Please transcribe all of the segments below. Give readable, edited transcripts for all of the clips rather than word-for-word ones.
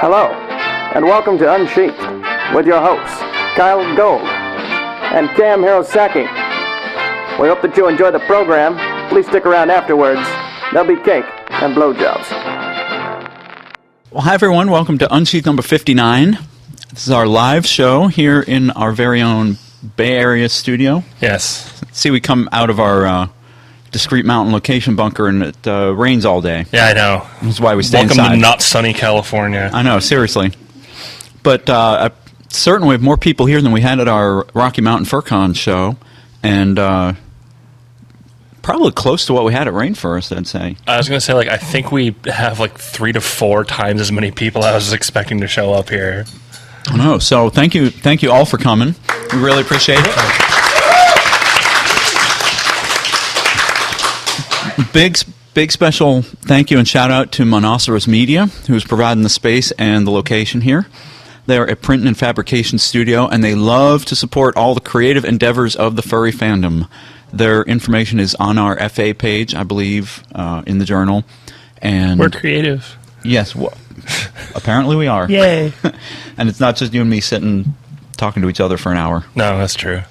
Hello, and welcome to Unsheathed with your hosts, Kyle Gold and Cam Hirosaki. We hope that you enjoy the program. Please stick around afterwards. There'll be cake and blowjobs. Well, hi everyone. Welcome to Unsheathed number 59. This is our live show here in our very own Bay Area studio. Yes. See, we come out of our discreet mountain location bunker, and it rains all day. Yeah, I know. That's why we stay Welcome inside. to not sunny California. I know, seriously. But certainly we have more people here than we had at our Rocky Mountain FurCon show, and probably close to what we had at Rainforest, I'd say. I was going to say, I think we have 3 to 4 times as many people I was expecting to show up here. I know. So thank you all for coming. We really appreciate it. Big special thank you and shout out to Monoceros Media, who's providing the space and the location here. They're a print and fabrication studio, and they love to support all the creative endeavors of the furry fandom. Their information is on our FA page, I believe, in the journal. And we're creative. Yes, well, apparently we are. Yay. And it's not just you and me sitting talking to each other for an hour. No, that's true.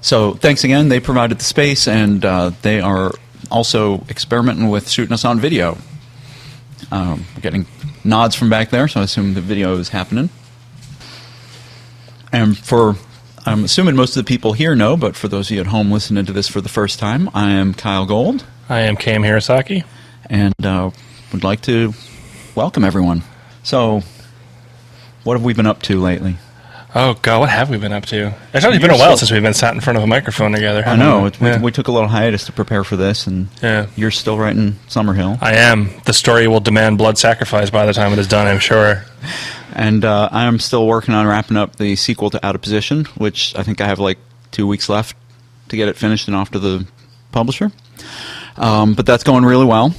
So thanks again. They provided the space, and they are also experimenting with shooting us on video. We're getting nods from back there, so I assume the video is happening. And I'm assuming most of the people here know, but for those of you at home listening to this for the first time, I am Kyle Gold. I am Cam Hirosaki. And would like to welcome everyone. So, what have we been up to lately? Oh, God, what have we been up to? It's only been a while since we've been sat in front of a microphone together. I know. We took a little hiatus to prepare for this, and you're still writing Summerhill. I am. The story will demand blood sacrifice by the time it is done, I'm sure. And I am still working on wrapping up the sequel to Out of Position, which I think I have 2 weeks left to get it finished and off to the publisher. But that's going really well.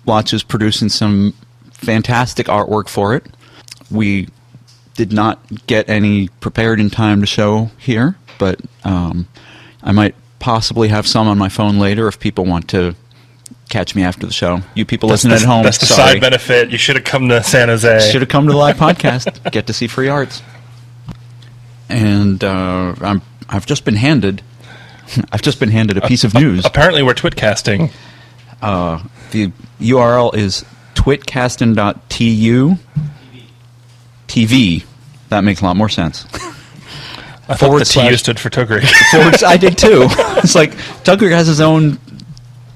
Watch is producing some fantastic artwork for it. We did not get any prepared in time to show here, but I might possibly have some on my phone later if people want to catch me after the show. You people listening at home, that's the sorry. Side benefit. You should have come to San Jose. Should have come to the live podcast. Get to see free arts. And I've just been handed a piece of news. Apparently, we're twitcasting. The URL is twitcasting.tu TV. That makes a lot more sense. I thought the TU stood for Tugrig. I did too. It's like Tugrig has his own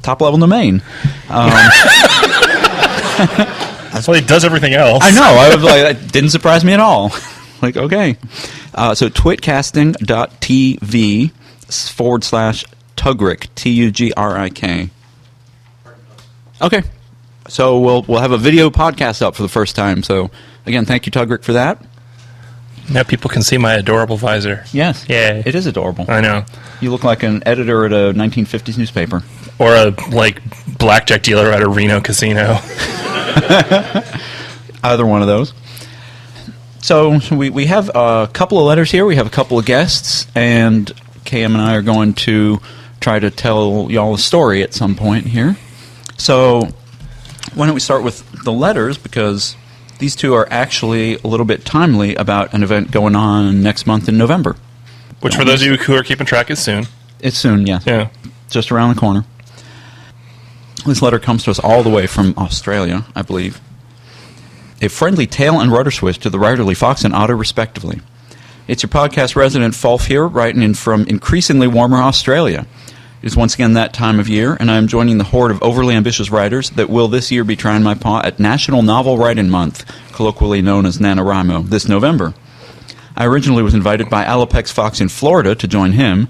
top-level domain. That's why he does everything else. I know. I was like, that didn't surprise me at all. Okay. So twitcasting.tv/Tugrik, Tugrik. Okay. So we'll have a video podcast up for the first time. So again, thank you, Tugrik, for that. Now people can see my adorable visor. Yes. Yeah. It is adorable. I know. You look like an editor at a 1950s newspaper. Or a blackjack dealer at a Reno casino. Either one of those. So we have a couple of letters here. We have a couple of guests, and Cam and I are going to try to tell y'all a story at some point here. So why don't we start with the letters, because these two are actually a little bit timely about an event going on next month in November. Which, for those of you who are keeping track, is soon. It's soon, yeah. Yeah. Just around the corner. This letter comes to us all the way from Australia, I believe. A friendly tail and rudder switch to the writerly fox and otter, respectively. It's your podcast resident, Fulf, here, writing in from increasingly warmer Australia. It is once again that time of year, and I am joining the horde of overly ambitious writers that will this year be trying my paw at National Novel Writing Month, colloquially known as NaNoWriMo, this November. I originally was invited by Alopex Fox in Florida to join him,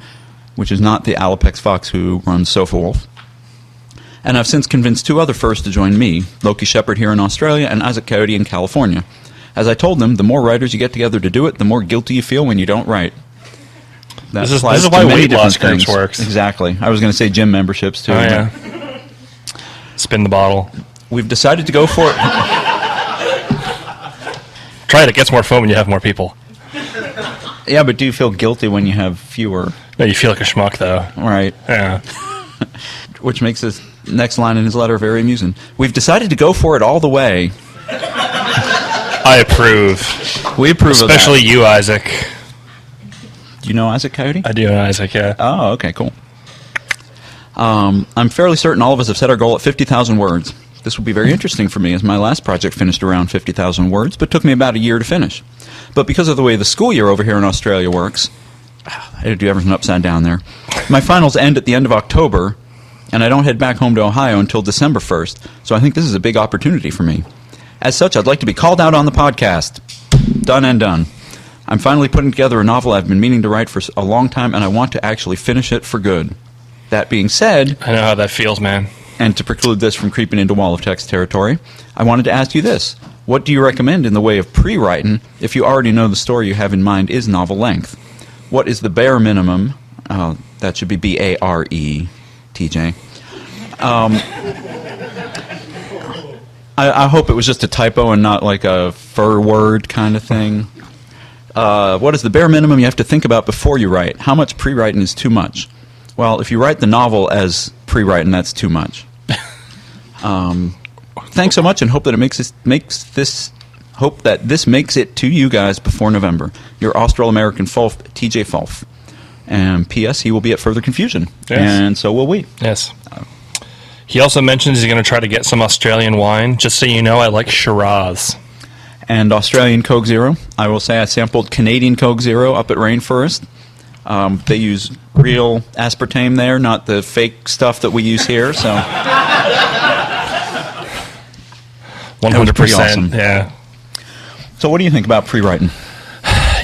which is not the Alopex Fox who runs Sofa Wolf. And I've since convinced 2 other furs to join me, Loki Shepherd here in Australia and Isaac Coyote in California. As I told them, the more writers you get together to do it, the more guilty you feel when you don't write. This is why weight loss groups works. Exactly. I was going to say gym memberships, too. Oh, yeah. Spin the bottle. We've decided to go for it. Try it. It gets more fun when you have more people. Yeah, but do you feel guilty when you have fewer? No, you feel like a schmuck, though. Right. Yeah. Which makes this next line in his letter very amusing. We've decided to go for it all the way. I approve. We approve Especially of that. you, Isaac. Do you know Isaac Coyote? I do know Isaac, yeah. Oh, okay, cool. I'm fairly certain all of us have set our goal at 50,000 words. This will be very interesting for me, as my last project finished around 50,000 words, but took me about a year to finish. But because of the way the school year over here in Australia works, I had to do everything upside down there. My finals end at the end of October, and I don't head back home to Ohio until December 1st, so I think this is a big opportunity for me. As such, I'd like to be called out on the podcast. Done and done. I'm finally putting together a novel I've been meaning to write for a long time, and I want to actually finish it for good. That being said, I know how that feels, man. and to preclude this from creeping into wall of text territory, I wanted to ask you this. What do you recommend in the way of pre-writing if you already know the story you have in mind is novel length? What is the bare minimum? That should be B-A-R-E, TJ. I hope it was just a typo and not like a fur word kind of thing. What is the bare minimum you have to think about before you write? How much pre-writing is too much? Well, if you write the novel as pre-writing, that's too much. Thanks so much, and hope that this makes it to you guys before November. Your Austral-American Fulf, TJ Fulf. And P.S. He will be at further confusion, yes. And so will we. Yes. He also mentions he's going to try to get some Australian wine. Just so you know, I like Shiraz. And Australian Coke Zero. I will say I sampled Canadian Coke Zero up at Rainforest. They use real aspartame there, not the fake stuff that we use here. So 100%. Awesome. Yeah. So what do you think about pre-writing?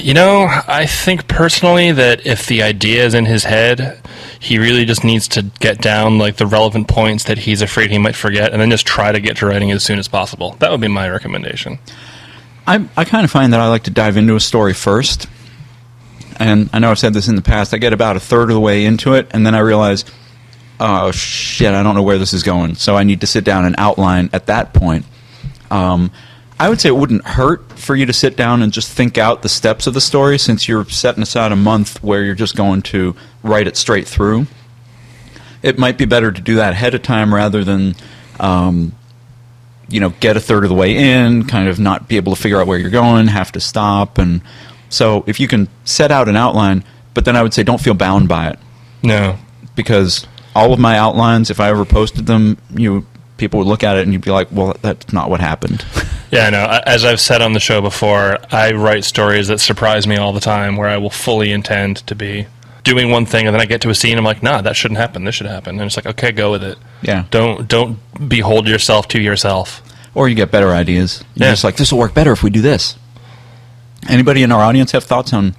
You know, I think personally that if the idea is in his head, he really just needs to get down like the relevant points that he's afraid he might forget, and then just try to get to writing as soon as possible. That would be my recommendation. I kind of find that I like to dive into a story first. And I know I've said this in the past. I get about a third of the way into it, and then I realize, oh, shit, I don't know where this is going. So I need to sit down and outline at that point. I would say it wouldn't hurt for you to sit down and just think out the steps of the story, since you're setting aside a month where you're just going to write it straight through. It might be better to do that ahead of time rather than, get a third of the way in, kind of not be able to figure out where you're going, have to stop. And so if you can set out an outline, but then I would say don't feel bound by it. No. Because all of my outlines, if I ever posted them, people would look at it and you'd be like, well, that's not what happened. Yeah, no, as I've said on the show before, I write stories that surprise me all the time, where I will fully intend to be doing one thing, and then I get to a scene, I'm like, nah, that shouldn't happen, this should happen. And it's like, okay, go with it. Yeah. Don't behold yourself to yourself. Or you get better ideas. You're Yeah. just like, this will work better if we do this. Anybody in our audience have thoughts on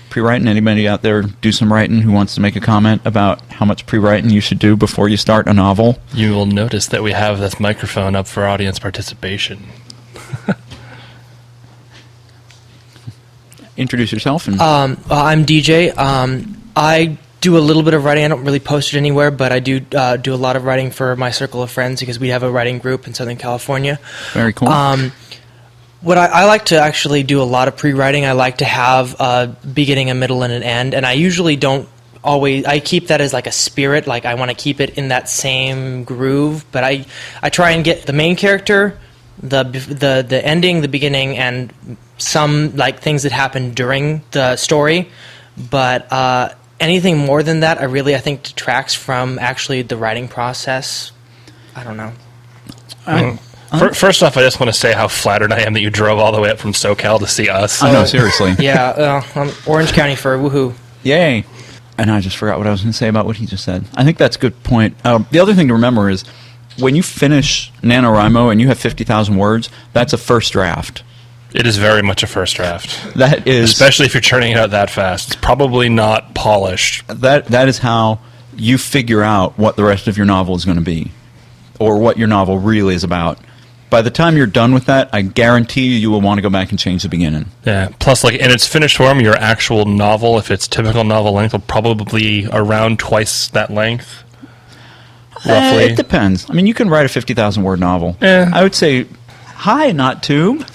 pre-writing? Anybody out there do some writing who wants to make a comment about how much pre-writing you should do before you start a novel? You will notice that we have this microphone up for audience participation. Introduce yourself. And I'm DJ. I do a little bit of writing. I don't really post it anywhere, but I do do a lot of writing for my circle of friends because we have a writing group in Southern California. Very cool. What I like to actually do a lot of pre-writing. I like to have a beginning, a middle, and an end, and I usually don't always. I keep that as like a spirit. Like I want to keep it in that same groove, but I try and get the main character, the ending, the beginning, and some like things that happen during the story. But anything more than that, I think detracts from actually the writing process. I don't know. First off, I just want to say how flattered I am that you drove all the way up from SoCal to see us. I know, seriously. Yeah, Orange County for woohoo. Yay. And I just forgot what I was going to say about what he just said. I think that's a good point. The other thing to remember is when you finish NaNoWriMo and you have 50,000 words, that's a first draft. It is very much a first draft. That is, especially if you're churning it out that fast. It's probably not polished. That is how you figure out what the rest of your novel is going to be, or what your novel really is about. By the time you're done with that, I guarantee you will want to go back and change the beginning. Yeah. Plus, like in its finished form, your actual novel, if it's typical novel length, will probably be around twice that length. Roughly. It depends. I mean, you can write a 50,000 word novel. I would say, hi, not tube.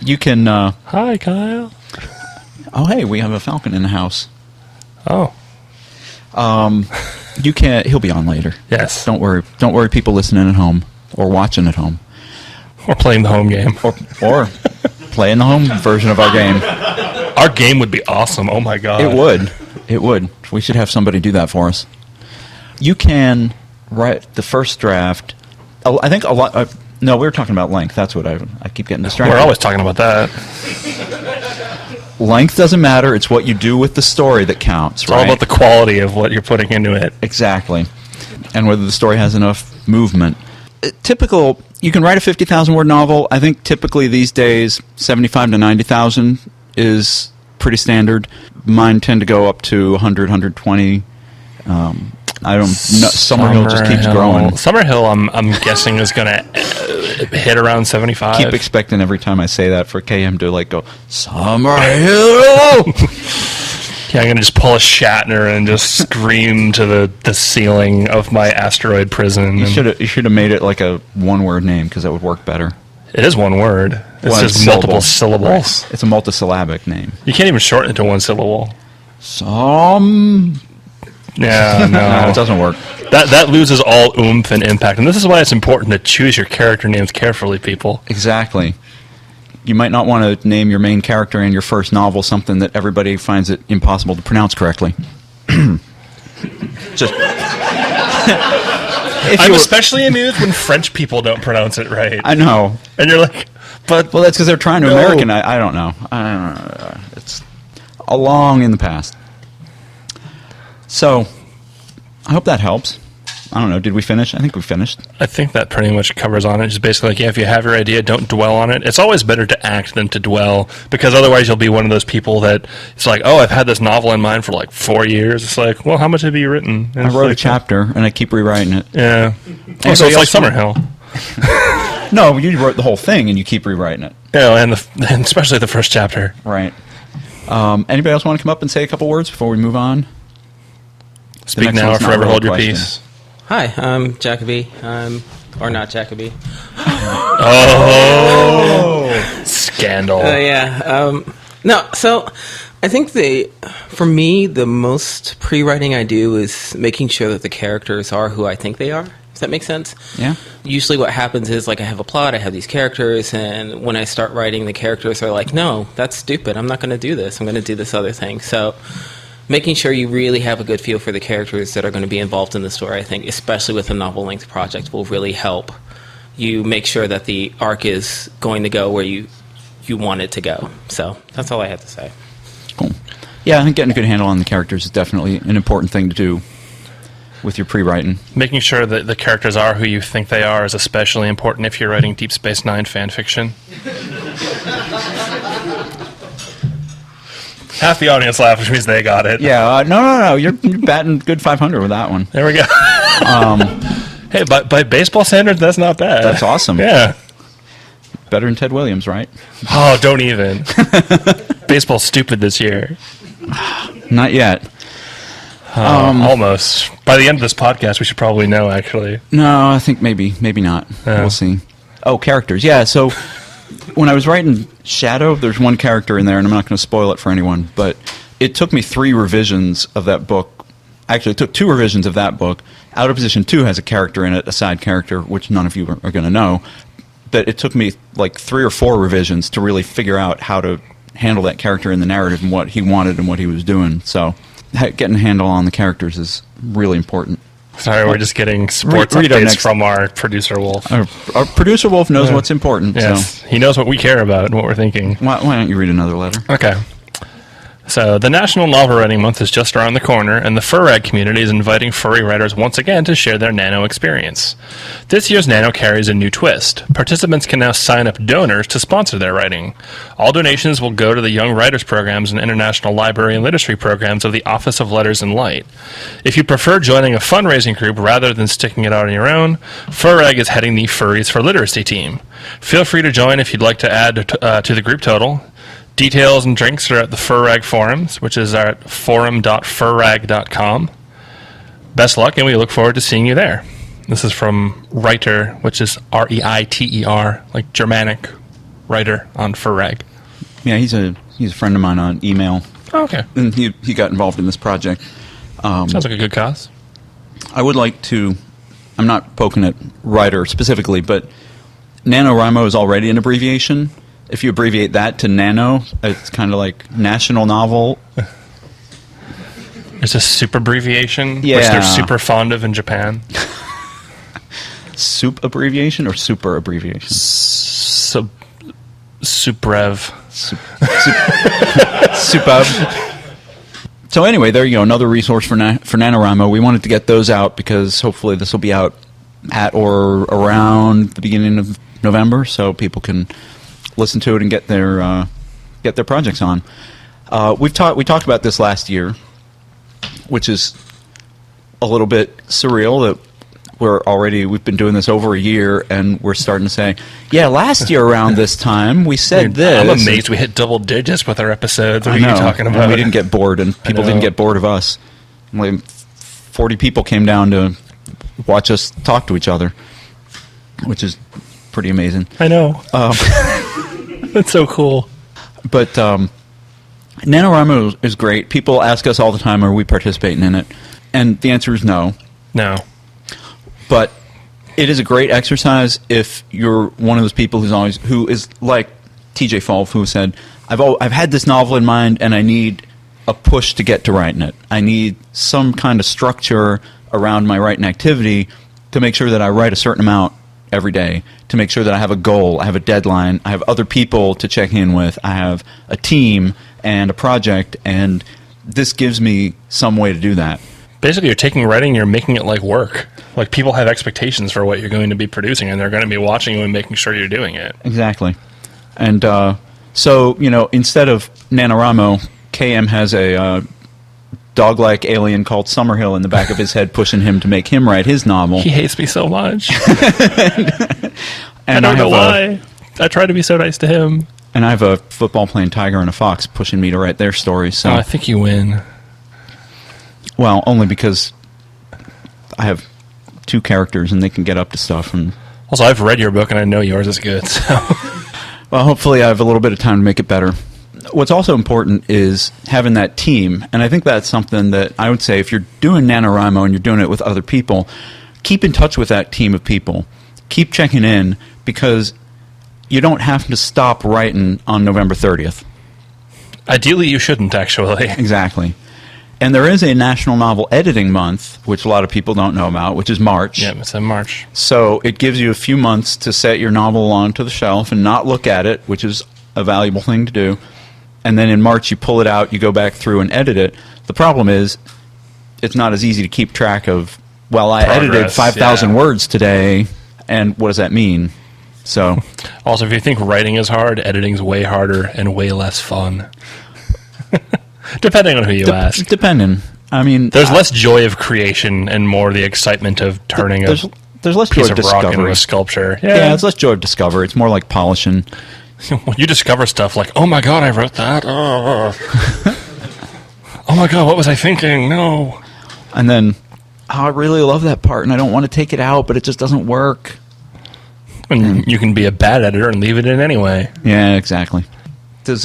You can. Hi, Kyle. Oh, hey, we have a falcon in the house. Oh. You can. He'll be on later. Yes. Don't worry. Don't worry, people listening at home or watching at home. Or playing the home game. or playing the home version of our game. Our game would be awesome. Oh my god. It would. It would. We should have somebody do that for us. You can write the first draft. I think a lot. No, we were talking about length. That's what I keep getting distracted. We're always talking about that. Length doesn't matter. It's what you do with the story that counts, It's all about the quality of what you're putting into it. Exactly. And whether the story has enough movement. Typical, you can write a 50,000-word novel. I think typically these days, 75 to 90,000 is pretty standard. Mine tend to go up to 100, 120. I don't know. Summerhill just keeps growing. Summerhill, I'm guessing, is going to hit around 75. Keep expecting every time I say that for KM to go, Summerhill! Yeah, I'm going to just pull a Shatner and just scream to the ceiling of my asteroid prison. You should have made it like a one-word name because that would work better. It is one word. It's just multiple syllables. Right. It's a multisyllabic name. You can't even shorten it to one syllable. Yeah, no. It doesn't work. That loses all oomph and impact. And this is why it's important to choose your character names carefully, people. Exactly. You might not want to name your main character in your first novel something that everybody finds it impossible to pronounce correctly. Just... I'm especially amused when French people don't pronounce it right. I know. And you're like, but... Well, that's because they're trying to American. I don't know. It's long in the past. So, I hope that helps. I don't know. Did we finish? I think we finished. I think that pretty much covers on it. Just basically if you have your idea, don't dwell on it. It's always better to act than to dwell, because otherwise you'll be one of those people that it's like, oh, I've had this novel in mind for 4 years. It's like, well, how much have you written? And I wrote a chapter, and I keep rewriting it. Yeah. Oh, so it's like Summerhill. No, you wrote the whole thing, and you keep rewriting it. Yeah, and especially the first chapter. Right. Anybody else want to come up and say a couple words before we move on? Speak now or forever hold your peace. Hi, I'm Jacoby. Or not Jacoby. Oh! Scandal. Yeah. No, so I think for me, the most pre-writing I do is making sure that the characters are who I think they are. Does that make sense? Yeah. Usually what happens is, I have a plot, I have these characters, and when I start writing, the characters are like, no, that's stupid. I'm not going to do this. I'm going to do this other thing. So making sure you really have a good feel for the characters that are going to be involved in the story, I think, especially with a novel-length project, will really help you make sure that the arc is going to go where you want it to go. So that's all I have to say. Cool. Yeah, I think getting a good handle on the characters is definitely an important thing to do with your pre-writing. Making sure that the characters are who you think they are is especially important if you're writing Deep Space Nine fan fiction. Half the audience laughed, which means they got it. Yeah, no. You're batting good 500 with that one. There we go. Hey, by baseball standards, that's not bad. That's awesome. Yeah. Better than Ted Williams, right? Oh, don't even. Baseball's stupid this year. Not yet. Almost. By the end of this podcast, we should probably know, actually. No, I think maybe not. Yeah. We'll see. Oh, characters. Yeah, so when I was writing Shadow, there's one character in there, and I'm not going to spoil it for anyone, but it took me 3 revisions of that book. Actually, it took 2 revisions of that book. Out of Position 2 has a character in it, a side character, which none of you are going to know. But it took me 3 or 4 revisions to really figure out how to handle that character in the narrative and what he wanted and what he was doing. So getting a handle on the characters is really important. Sorry, we're just getting sports updates from our producer, Wolf. Our producer, Wolf, knows what's important. Yes, so. He knows what we care about and what we're thinking. Why don't you read another letter? Okay. So, the National Novel Writing Month is just around the corner, and the FurRag community is inviting furry writers once again to share their Nano experience. This year's Nano carries a new twist. Participants can now sign up donors to sponsor their writing. All donations will go to the Young Writers Programs and International Library and Literacy Programs of the Office of Letters and Light. If you prefer joining a fundraising group rather than sticking it out on your own, FurRag is heading the Furries for Literacy team. Feel free to join if you'd like to add to the group total. Details and drinks are at the FurRag forums, which is at forum.furrag.com. Best luck, and we look forward to seeing you there. This is from Reiter, which is R-E-I-T-E-R, like Germanic writer on FurRag. Yeah, he's a friend of mine on email. Oh, okay. And he got involved in this project. Sounds like a good cause. I would like to, I'm not poking at Reiter specifically, but NaNoWriMo is already an abbreviation. If you abbreviate that to Nano, it's kind of like National Novel. It's a soup abbreviation, which Yeah. they're super fond of in Japan. Soup abbreviation or super abbreviation? Suprev. Superb. So anyway, there you go. Another resource for NaNoWriMo. We wanted to get those out because hopefully this will be out at or around the beginning of November, so people can listen to it and get their projects on. We talked about this last year, which is a little bit surreal that we've been doing this over a year, and we're starting to say, yeah, last year around this time we said this. I'm amazed we hit double digits with our episodes. What are you talking about? And we didn't get bored, and people didn't get bored of us. Like 40 people came down to watch us talk to each other, which is pretty amazing. I know. That's so cool. But NaNoWriMo is great. People ask us all the time, are we participating in it? And the answer is no. No. But it is a great exercise if you're one of those people who is like TJ Fulf, who said, I've had this novel in mind and I need a push to get to writing it. I need some kind of structure around my writing activity to make sure that I write a certain amount every day, to make sure that I have a goal, I have a deadline, I have other people to check in with, I have a team and a project, and this gives me some way to do that. Basically, you're taking writing, you're making it like work. Like, people have expectations for what you're going to be producing, and they're going to be watching you and making sure you're doing it. Exactly. And so, instead of NaNoWriMo, KM has a dog-like alien called Summerhill in the back of his head pushing him to make him write his novel. He hates me so much. And I don't know why. I try to be so nice to him. And I have a football-playing tiger and a fox pushing me to write their stories. So. Oh, I think you win. Well, only because I have two characters and they can get up to stuff. And Also, I've read your book and I know yours is good. So. well, hopefully I have a little bit of time to make it better. What's also important is having that team, and I think that's something that I would say if you're doing NaNoWriMo and you're doing it with other people, keep in touch with that team of people. Keep checking in, because you don't have to stop writing on November 30th. Ideally, you shouldn't, actually. Exactly. And there is a National Novel Editing Month, which a lot of people don't know about, which is March. Yeah, it's in March. So it gives you a few months to set your novel onto the shelf and not look at it, which is a valuable thing to do. And then in March you pull it out, you go back through and edit it. The problem is it's not as easy to keep track of, well, I edited 5,000 words today, and what does that mean? So Also, if you think writing is hard, editing's way harder and way less fun. Depending on who you ask. Depending. I mean, There's less joy of creation and more the excitement of turning there's less joy piece of of rock into discovery. a sculpture. Yeah, it's less joy of discovery. It's more like polishing. When you discover stuff like, oh my god, I wrote that. Oh, oh my god, what was I thinking? No. And then, I really love that part, and I don't want to take it out, but it just doesn't work. And you can be a bad editor and leave it in anyway. Yeah, exactly. Does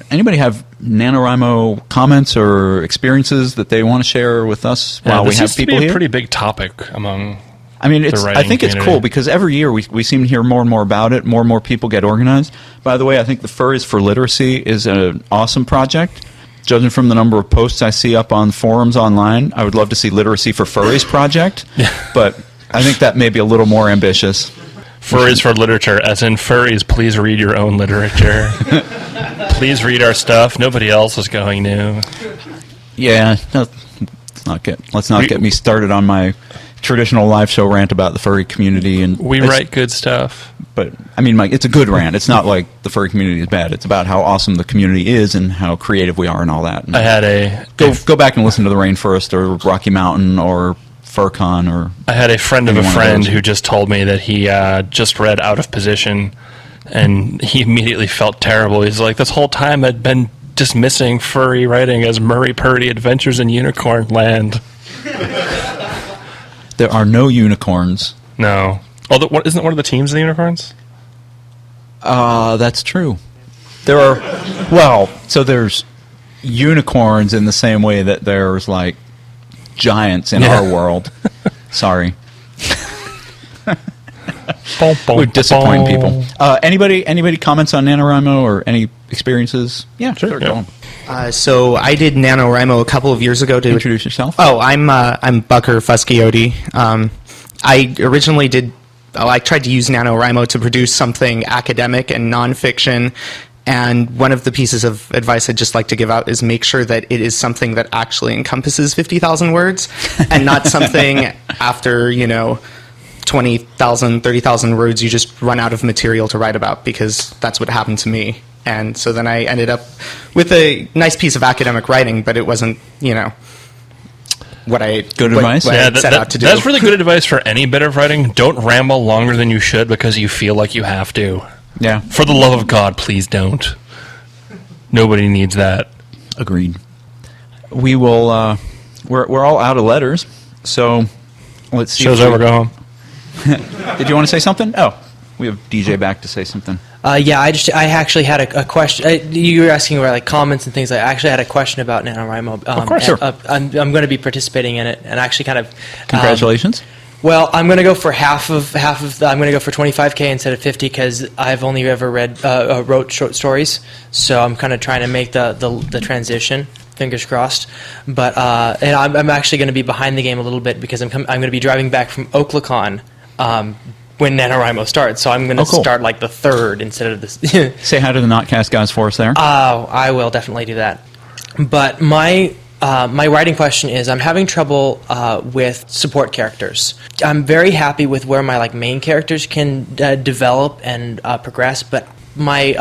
anybody have NaNoWriMo comments or experiences that they want to share with us while we have people This seems to be here? a pretty big topic among... I mean, the I writing think it's cool community. because every year we seem to hear more and more about it. More and more people get organized. By the way, I think the Furries for Literacy is an awesome project. Judging from the number of posts I see up on forums online, I would love to see Literacy for Furries project, but I think that may be a little more ambitious. Furries for literature, as in furries, please read your own literature. Please read our stuff. Nobody else is going to. Yeah, let's not get me started on my traditional live show rant about the furry community. And We write good stuff. But I mean, Mike, it's a good rant. It's not like the furry community is bad. It's about how awesome the community is and how creative we are and all that. And I had a go back and listen to the Rainforest or Rocky Mountain or FurCon or. I had a friend of a Any one of friend those. who just told me that he just read Out of Position, and he immediately felt terrible. He's like, this whole time I'd been dismissing furry writing as Murray Purdy Adventures in Unicorn Land. There are no unicorns. No. Oh, isn't it one of the teams of the unicorns? That's true. There are, so there's unicorns in the same way that there's like giants in our world. Sorry. Would disappoint people. Anybody comments on NaNoWriMo or any experiences? Yeah, sure. Go on. So I did NaNoWriMo a couple of years ago to Introduce yourself. Oh, I'm Bucker Fuscioti. I originally I tried to use NaNoWriMo to produce something academic and nonfiction. And one of the pieces of advice I'd just like to give out is make sure that it is something that actually encompasses 50,000 words and not something after, 20,000, 30,000 words you just run out of material to write about, because that's what happened to me. And so then I ended up with a nice piece of academic writing, but it wasn't, what I set out to do. That's really good advice for any bit of writing. Don't ramble longer than you should because you feel like you have to. Yeah. For the love of God, please don't. Nobody needs that. Agreed. We will. We're all out of letters, so let's see. Show's over. Go home. Did you want to say something? Oh, we have DJ back to say something. Yeah, I actually had a question. You were asking about comments and things. I actually had a question about NaNoWriMo. Of course, sure. I'm going to be participating in it, and actually kind of. Congratulations. Well, I'm going to go for half of. I'm going to go for 25K instead of 50 because I've only ever wrote short stories, so I'm kind of trying to make the transition. Fingers crossed. But and I'm actually going to be behind the game a little bit because I'm going to be driving back from Oklahoma when NaNoWriMo starts. So I'm going to start like the 3rd instead of this. Say hi to the Notcast guys for us there. Oh, I will definitely do that. But my writing question is, I'm having trouble with support characters. I'm very happy with where my main characters can develop and progress, but my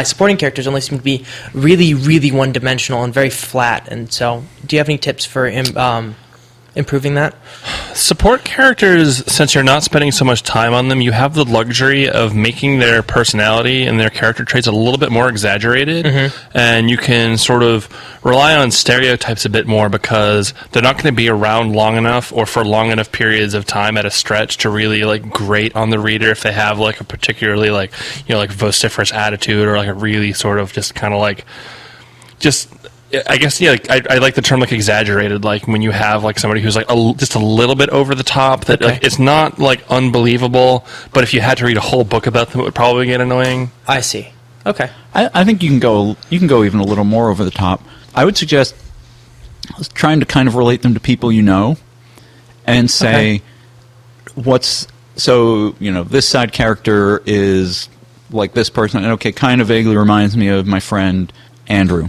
supporting characters only seem to be really, really one-dimensional and very flat. And so, do you have any tips for improving that? Support characters, since you're not spending so much time on them, you have the luxury of making their personality and their character traits a little bit more exaggerated, and you can sort of rely on stereotypes a bit more because they're not going to be around long enough or for long enough periods of time at a stretch to really grate on the reader if they have a particularly vociferous attitude or a really sort of just kind of I guess, I like the term exaggerated, when you have somebody who's just a little bit over the top, that it's not unbelievable, but if you had to read a whole book about them, it would probably get annoying. I see. Okay. I think you can go even a little more over the top. I would suggest trying to kind of relate them to people you know and say, this side character is like this person, and kind of vaguely reminds me of my friend Andrew.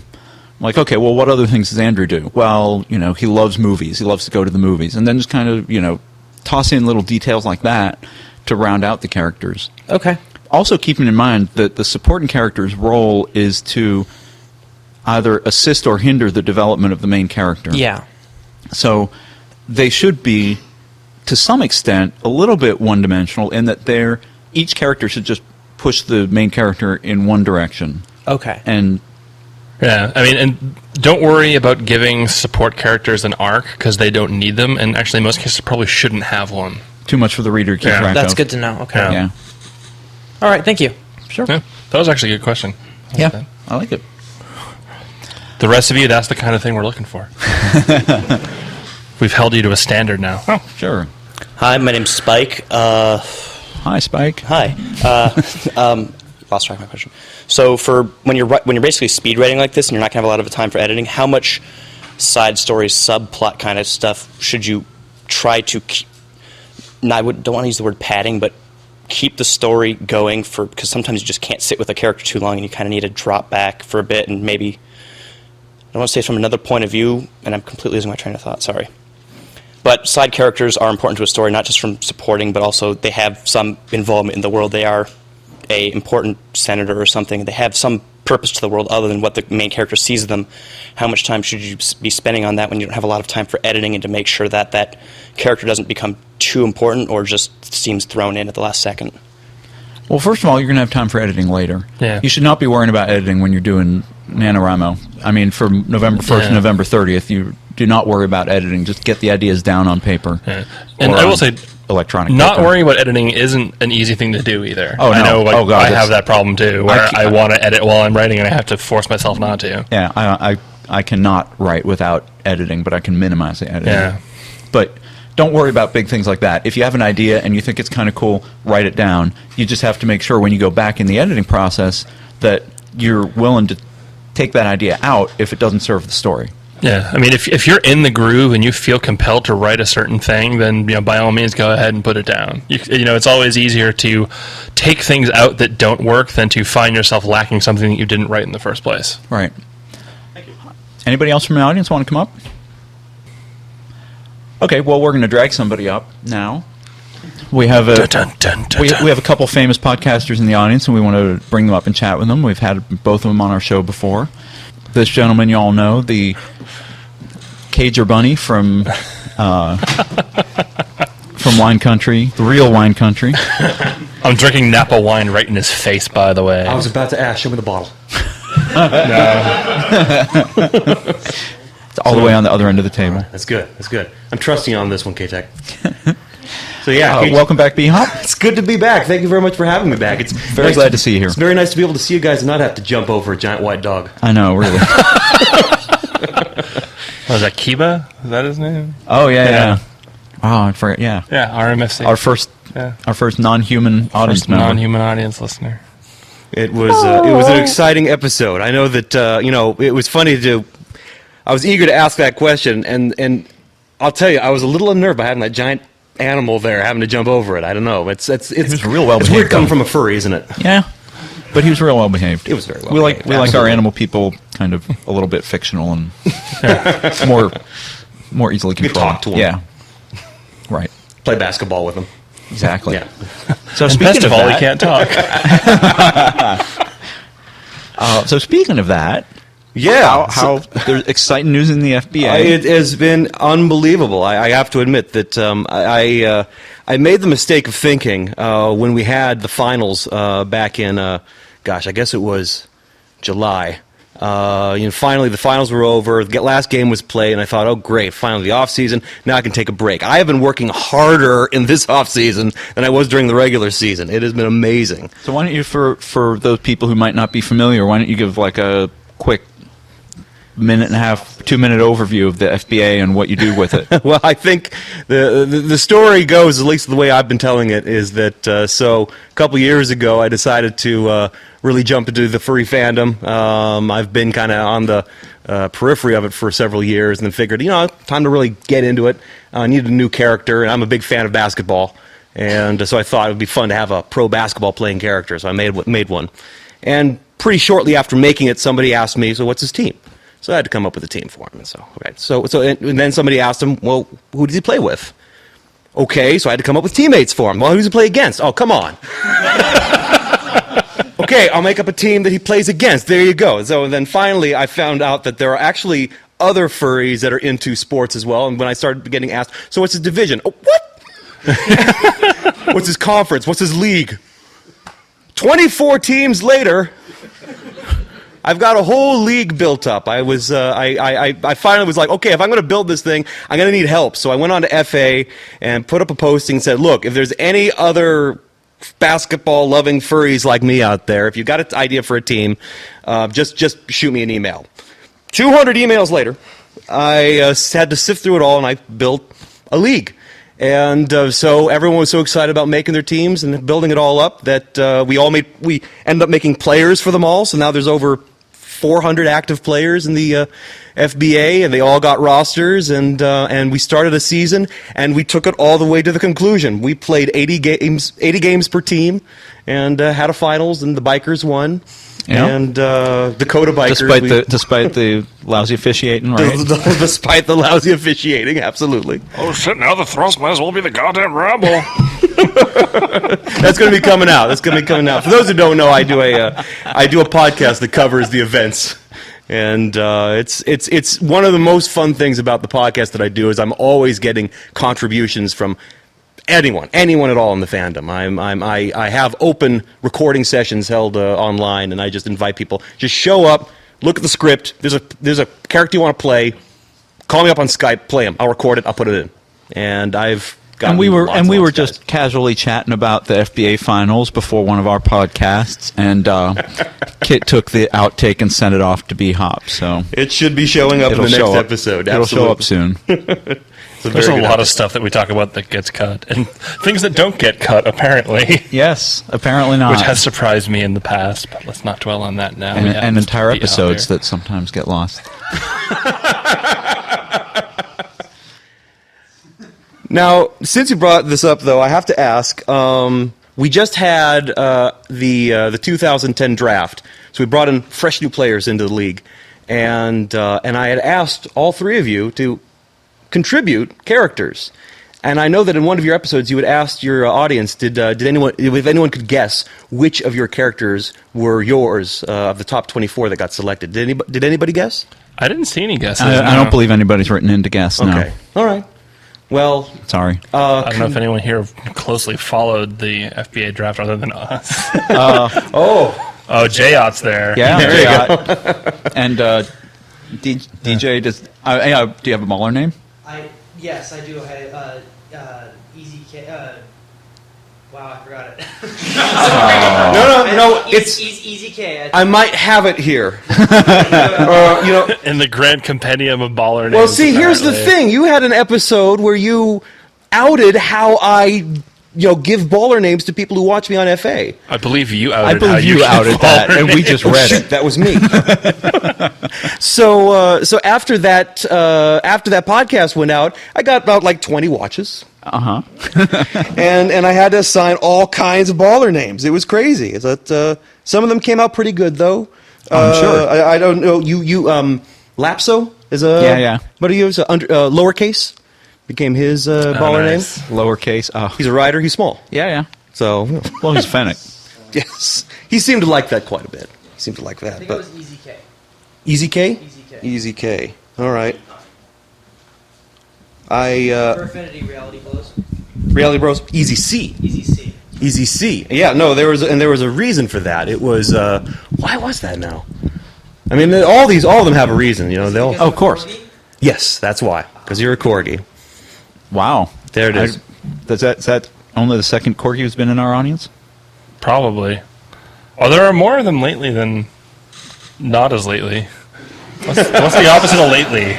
Okay, well, what other things does Andrew do? Well, he loves movies. He loves to go to the movies. And then just kind of, toss in little details like that to round out the characters. Okay. Also keeping in mind that the supporting character's role is to either assist or hinder the development of the main character. Yeah. So they should be, to some extent, a little bit one-dimensional in that each character should just push the main character in one direction. Okay. And... yeah, and don't worry about giving support characters an arc because they don't need them, and actually in most cases probably shouldn't have one. Too much for the reader to keep track of. That's good to know. Okay. Yeah. All right, thank you. Sure. Yeah, that was actually a good question. I like it. The rest of you, that's the kind of thing we're looking for. We've held you to a standard now. Oh, sure. Hi, my name's Spike. Hi, Spike. Hi. Lost track of my question. So for when you're basically speed writing like this and you're not going to have a lot of time for editing, how much side story, subplot kind of stuff should you try to keep? I don't want to use the word padding, but keep the story going because sometimes you just can't sit with a character too long and you kind of need to drop back for a bit and maybe, I don't want to say from another point of view, and I'm completely losing my train of thought, sorry. But side characters are important to a story, not just from supporting, but also they have some involvement in the world. They are a important senator or something. They have some purpose to the world other than what the main character sees of them. How much time should you be spending on that when you don't have a lot of time for editing and to make sure that that character doesn't become too important or just seems thrown in at the last second? Well, first of all, you're going to have time for editing later. Yeah. You should not be worrying about editing when you're doing NaNoWriMo. I mean, from November 1st to November 30th, you do not worry about editing. Just get the ideas down on paper. Yeah. And I will say, electronic not paper. worrying about editing isn't an easy thing to do either. Oh, no. I know God, I have that problem too, where I want to edit while I'm writing and I have to force myself not to. Yeah, I cannot write without editing, but I can minimize the editing. Yeah. But don't worry about big things like that. If you have an idea and you think it's kind of cool, write it down. You just have to make sure when you go back in the editing process that you're willing to take that idea out if it doesn't serve the story. Yeah, I mean, if you're in the groove and you feel compelled to write a certain thing, then by all means go ahead and put it down. It's always easier to take things out that don't work than to find yourself lacking something that you didn't write in the first place. Right. Thank you. Anybody else from the audience want to come up? Okay, well, we're going to drag somebody up now. We have we have a couple famous podcasters in the audience, and we want to bring them up and chat with them. We've had both of them on our show before. This gentleman you all know, the Cager Bunny from Wine Country, the real Wine Country. I'm drinking Napa wine right in his face, by the way. I was about to ask, show me the bottle. It's all the way on the other end of the table. That's good. That's good. I'm trusting you on this one, K-Tech. So yeah, welcome back, B-Hop. It's good to be back. Thank you very much for having me back. It's very glad to see you here. It's very nice to be able to see you guys and not have to jump over a giant white dog. I know, really. Was that Kiba? Is that his name? Oh yeah. Oh, I forgot. Yeah. Yeah, RMFC. Our first non-human audience member. Non-human audience listener. It was an exciting episode. I know that it was funny to. I was eager to ask that question, and I'll tell you, I was a little unnerved by having that giant animal there, having to jump over it. I don't know. It's real well behaved. It's weird coming from a furry, isn't it? Yeah, but he was real well behaved. He was very well. We like our animal people kind of a little bit fictional and more easily controlled. You can talk to them. Yeah, right. Play basketball with them. Exactly. Yeah. So and speaking best of all, he can't talk. So speaking of that. Yeah, how there's exciting news in the FBA. It has been unbelievable. I have to admit that I made the mistake of thinking when we had the finals back in, I guess it was July. Finally the finals were over. The last game was played, and I thought, oh great, finally the off season. Now I can take a break. I have been working harder in this off season than I was during the regular season. It has been amazing. So why don't you, for those people who might not be familiar, why don't you give like a quick minute and a half, 2-minute overview of the FBA and what you do with it? Well, I think the story goes, at least the way I've been telling it, is that so a couple years ago I decided to really jump into the furry fandom. I've been kind of on the periphery of it for several years, and then figured, time to really get into it. I needed a new character, and I'm a big fan of basketball, and so I thought it would be fun to have a pro basketball playing character, so I made one. And pretty shortly after making it, somebody asked me, so what's his team? So I had to come up with a team for him. And and then somebody asked him, well, who does he play with? Okay, so I had to come up with teammates for him. Well, who does he play against? Oh, come on. Okay, I'll make up a team that he plays against. There you go. So then finally I found out that there are actually other furries that are into sports as well. And when I started getting asked, so what's his division? Oh, what? What's his conference? What's his league? 24 teams later, I've got a whole league built up. I finally was like, okay, if I'm going to build this thing, I'm going to need help. So I went on to FA and put up a posting and said, look, if there's any other basketball-loving furries like me out there, if you've got an idea for a team, just shoot me an email. 200 emails later, I had to sift through it all, and I built a league. And so everyone was so excited about making their teams and building it all up that we ended up making players for them all. So now there's over 400 active players in the FBA, and they all got rosters, and we started a season, and we took it all the way to the conclusion. We played 80 games per team, and had a finals, and the Bikers won. Yeah. And Dakota Bikers. Despite the lousy officiating, right? Despite the lousy officiating, absolutely. Oh shit! Now the thrust might as well be the goddamn Ramble. That's going to be coming out. For those who don't know, I do a podcast that covers the events, and it's one of the most fun things about the podcast that I do is I'm always getting contributions from anyone at all in the fandom. I have open recording sessions held online, and I just invite people. Just show up, look at the script. There's a character you want to play. Call me up on Skype, play him. I'll record it. I'll put it in. And I've gotten we were just casually chatting about the FBA finals before one of our podcasts, and Kit took the outtake and sent it off to B-Hop. So it should be showing up in the next episode. It'll show up soon. There's a lot of stuff that we talk about that gets cut, and things that don't get cut, apparently. Yes, apparently not. Which has surprised me in the past, but let's not dwell on that now. And entire episodes that sometimes get lost. Now, since you brought this up, though, I have to ask. We just had the 2010 draft, so we brought in fresh new players into the league, and I had asked all three of you to contribute characters. And I know that in one of your episodes you had asked your audience, did anyone, if anyone could guess which of your characters were yours of the top 24 that got selected. Did anybody guess? I didn't see any guesses. I don't believe anybody's written in to guess. Okay. No. All right. Well, sorry. I don't know if anyone here closely followed the FBA draft other than us. J-Ott's there. Yeah, there you go. And DJ, do you have a baller name? Yes, I do. Easy K. Wow, I forgot it. No. It's Easy K. I might have it here. In the grand compendium of baller names. Well, see, here's the apparently. thing. You had an episode where you outed how I, give baller names to people who watch me on FA. I believe you I outed believe you outed that, and we just read it. That was me. So after that podcast went out, I got about like 20 watches. and I had to assign all kinds of baller names. It was crazy. Some of them came out pretty good though. I'm sure. I don't know. You Lapso is a yeah. What do you use? Lowercase became his baller nice. name. Lowercase. Oh, He's a rider. He's small. yeah. So Well, he's Fennec. yes, he seemed to like that quite a bit. He seemed to like that. I think but it was Easy K. Easy K. Easy K. Easy K. All right. For Affinity Reality Blows. Reality Bros. Easy C. Easy C. Easy C. Yeah, no, there was a reason for that. It was why was that now? I mean, all of them have a reason, They all. Oh, of course. Yes, that's why. Because you're a corgi. Wow. There it is. Is that only the second corgi who's been in our audience? Probably. Oh, there are more of them lately than not as lately. What's the opposite of lately?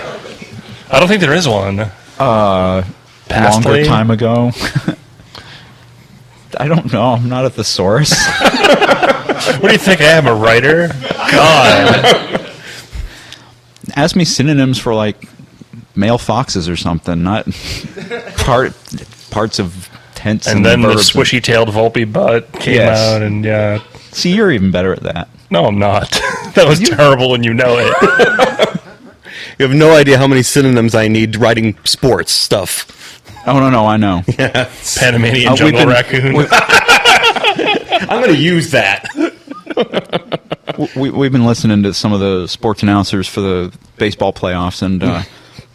I don't think there is one. Pastly? Longer time ago. I don't know. I'm not a thesaurus. What do you think? I am a writer? God. Ask me synonyms for like male foxes or something, not parts of tents And then the verbs. swishy-tailed Volpe butt came Yes. out, and yeah. See, you're even better at that. No, I'm not. That was terrible, and you know it. You have no idea how many synonyms I need writing sports stuff. Oh no, I know. Panamanian jungle raccoon. I'm going to use that. We've been listening to some of the sports announcers for the baseball playoffs, and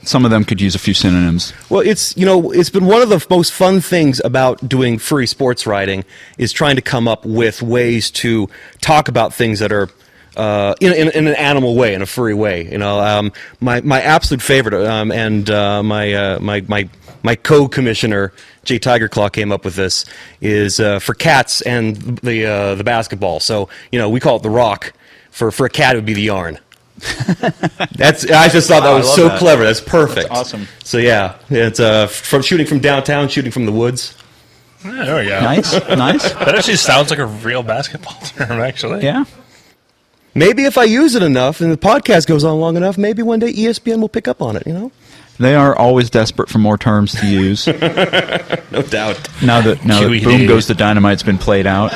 some of them could use a few synonyms. Well, it's been one of the most fun things about doing free sports writing is trying to come up with ways to talk about things that are in an animal way, in a furry way. My absolute favorite, and my co-commissioner Jay Tigerclaw came up with this is for cats and the basketball. So we call it the rock. For a cat, it would be the yarn. I just thought that was so clever. That's perfect. That's awesome. So yeah, it's from shooting from downtown, shooting from the woods. Yeah, there we go. Nice. That actually sounds like a real basketball term, actually. Yeah. Maybe if I use it enough and the podcast goes on long enough, maybe one day ESPN will pick up on it. They are always desperate for more terms to use. No doubt. Now that QED. Boom Goes the Dynamite's been played out.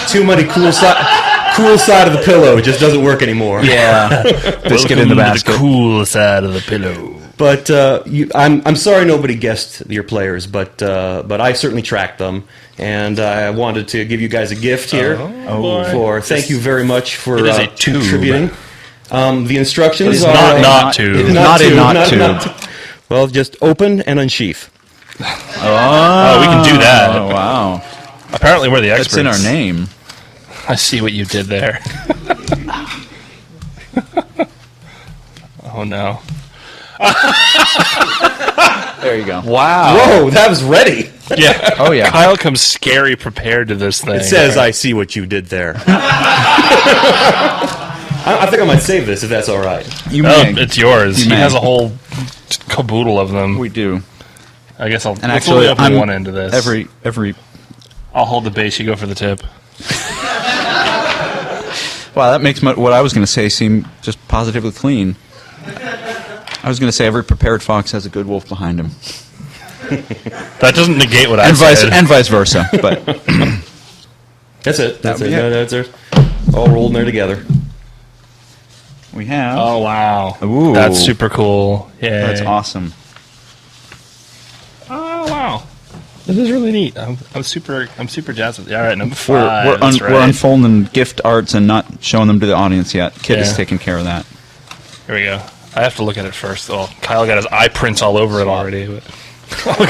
Too many cool side of the pillow. It just doesn't work anymore. Yeah. Biscuit in the basket. The cool side of the pillow. But I'm sorry nobody guessed your players, but I certainly tracked them, and I wanted to give you guys a gift here. Thank you very much for It is a tube. contributing. The instructions It is are not tube. It is not a not tube. Well, just open and unsheath. Oh, we can do that. Oh, wow. Apparently, we're the experts. That's in our name. I see what you did there. Oh, no. There you go. Wow. Whoa, that was ready. Yeah. Oh, yeah. Kyle comes scary prepared to this thing. It says, "I see what you did there." I think I might save this if that's all right. You Oh, may. it's yours. You He may. has a whole caboodle of them. We do. I guess I'll. And let's actually, only open I'm one end of this. every. I'll hold the base. You go for the tip. Wow, that makes what I was going to say seem just positively clean. I was going to say every prepared fox has a good wolf behind him, That doesn't negate what I and said. vice versa. But That's it. That's it. Yeah. No, that's it. All rolled in there together. we have. Oh wow, Ooh. that's super cool. Yeah, That's awesome. Oh wow, this is really neat. I'm super jazzed with it. All right, number We're 5. That's right. we're unfolding gift arts and not showing them to the audience yet. Kit is Yeah. taking care of that. Here we go. I have to look at it first. Oh, Kyle got his eye prints all over it already. But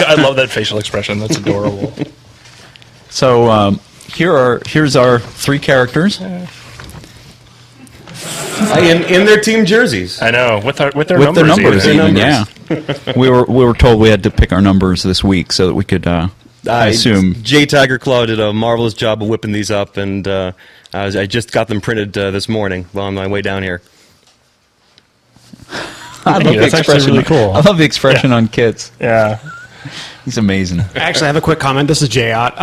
I love that facial expression. That's adorable. So here's our 3 characters. In their team jerseys. I know with their With numbers. their numbers, even. even, yeah. we were told we had to pick our numbers this week so that we could. I assume Jay Tiger Claw did a marvelous job of whipping these up, and I just got them printed this morning while on my way down here. I love the That's actually expression. really cool. I love the expression on Kit's. Yeah. He's amazing. Actually, I have a quick comment. This is Jayot.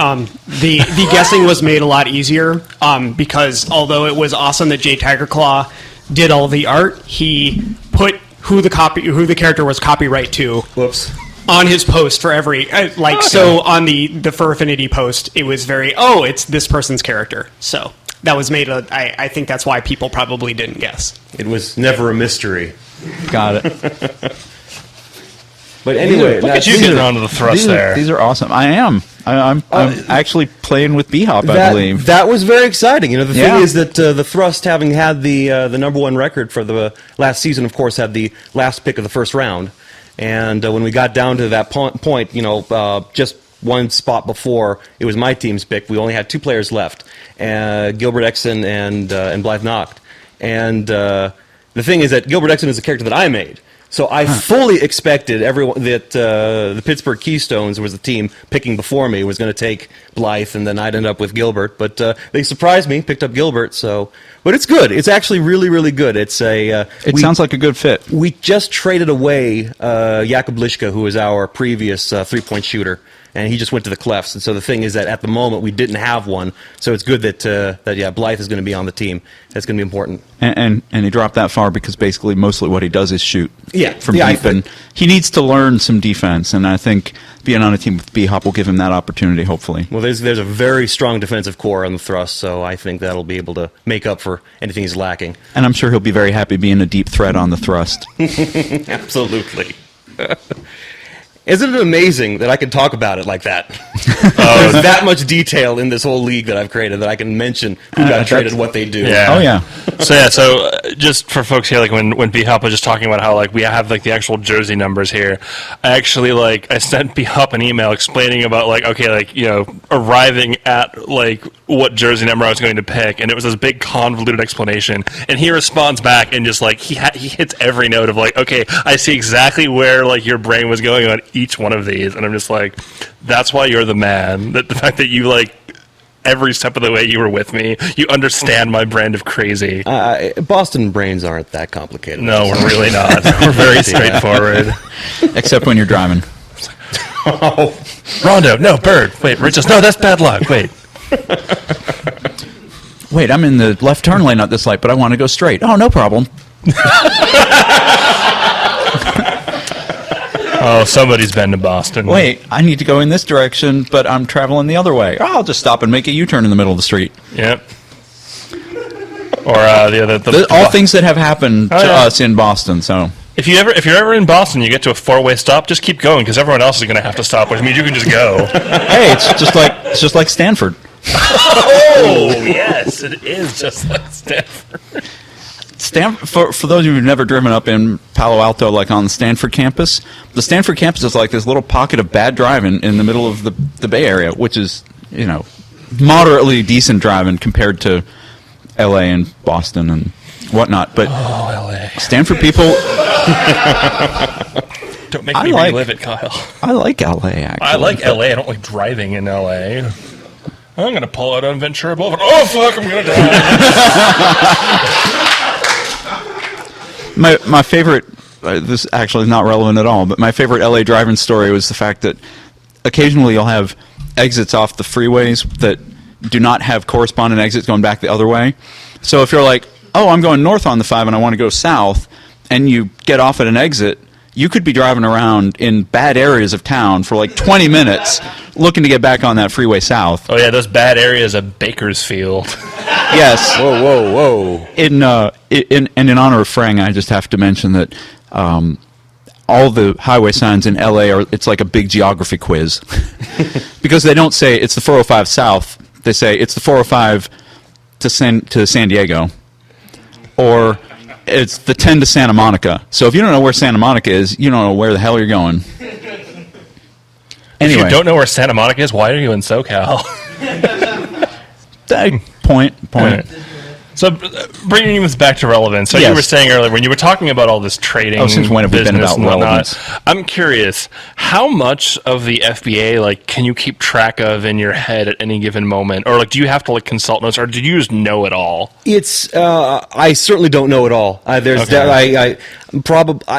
The guessing was made a lot easier because although it was awesome that Jay Tigerclaw did all the art, he put who the character was copyright to Whoops. on his post for every So on the Fur Affinity post, it was very it's this person's character. So that was made. I think that's why people probably didn't guess. It was never a mystery. Got it. But anyway, Look at you getting onto the thrust there. These are awesome. I am. I'm actually playing with B-Hop, I believe. That was very exciting. You know, the Yeah. thing is that the Thrust, having had the number 1 record for the last season, of course, had the last pick of the first round. And when we got down to that point, just one spot before it was my team's pick, we only had 2 players left, Gilbert Exon and Blythe Noct. And the thing is that Gilbert Exon is a character that I made. So I fully expected everyone that the Pittsburgh Keystones was the team picking before me was going to take Blythe, and then I'd end up with Gilbert. But they surprised me, picked up Gilbert. But it's good. It's actually really, really good. It Sounds like a good fit. We just traded away Jakub Lischka, who was our previous 3-point shooter, and he just went to the Clefs. And so the thing is that at the moment we didn't have one. So it's good that Blythe is going to be on the team. That's going to be important. And he dropped that far because basically mostly what he does is shoot from Yeah, deep. And he needs to learn some defense, and I think being on a team with B-Hop will give him that opportunity, hopefully. Well, there's a very strong defensive core on the Thrust, so I think that'll be able to make up for anything he's lacking. And I'm sure he'll be very happy being a deep threat on the thrust. Absolutely. Isn't it amazing that I can talk about it like that? There's that much detail in this whole league that I've created that I can mention who got traded, what they do. Yeah. Oh, yeah. So just for folks here, like when B-Hop was just talking about how we have the actual jersey numbers here, I actually I sent B-Hop an email explaining about arriving at what jersey number I was going to pick, and it was this big convoluted explanation, and he responds back and just he hits every note of okay, I see exactly where your brain was going on each one of these, and I'm just that's why you're the man. That the fact that you every step of the way you were with me, you understand my brand of crazy. Boston brains aren't that complicated. No, we're really not. We're very straightforward. Except when you're driving. Oh. Rondo, no, Bird. Wait, Richards, no, that's bad luck. Wait. Wait, I'm in the left turn lane at this light, but I want to go straight. Oh, no problem. Oh, somebody's been to Boston. Wait, I need to go in this direction, but I'm traveling the other way. Oh, I'll just stop and make a U-turn in the middle of the street. Yep. Or all things that have happened to us in Boston. So if you're ever in Boston, you get to a 4-way stop. Just keep going because everyone else is going to have to stop, which means you can just go. Hey, it's just like Stanford. Oh yes, it is just like Stanford. For those of you who've never driven up in Palo Alto, on the Stanford campus, the Stanford campus is this little pocket of bad driving in the middle of the Bay Area, which is moderately decent driving compared to L.A. and Boston and whatnot. But L.A. Stanford people, don't make me relive it, Kyle. I like L.A. Actually, I like L.A. I don't like driving in L.A. I'm going to pull out on Ventura Boulevard. Oh fuck! I'm going to die. My favorite this actually is not relevant at all, but my favorite LA driving story was the fact that occasionally you'll have exits off the freeways that do not have corresponding exits going back the other way. So if you're like, oh, I'm going north on the 5 and I want to go south, and you get off at an exit, you could be driving around in bad areas of town for like 20 minutes looking to get back on that freeway south. Oh, yeah, those bad areas of Bakersfield. Yes. Whoa. In honor of Frang, I just have to mention that all the highway signs in LA it's like a big geography quiz. Because they don't say it's the 405 south, they say it's the 405 to San Diego. Or it's the 10 to Santa Monica. So if you don't know where Santa Monica is, you don't know where the hell you're going. Anyway. If you don't know where Santa Monica is, why are you in SoCal? Point. So, bringing this back to relevance. So, Yes. you were saying earlier, when you were talking about all this trading, Oh, since when have we been business about and whatnot, relevance? I'm curious, how much of the FBA, like, can you keep track of in your head at any given moment? Or, like, do you have to, like, consult notes, or do you just know it all? It's I certainly don't know it all.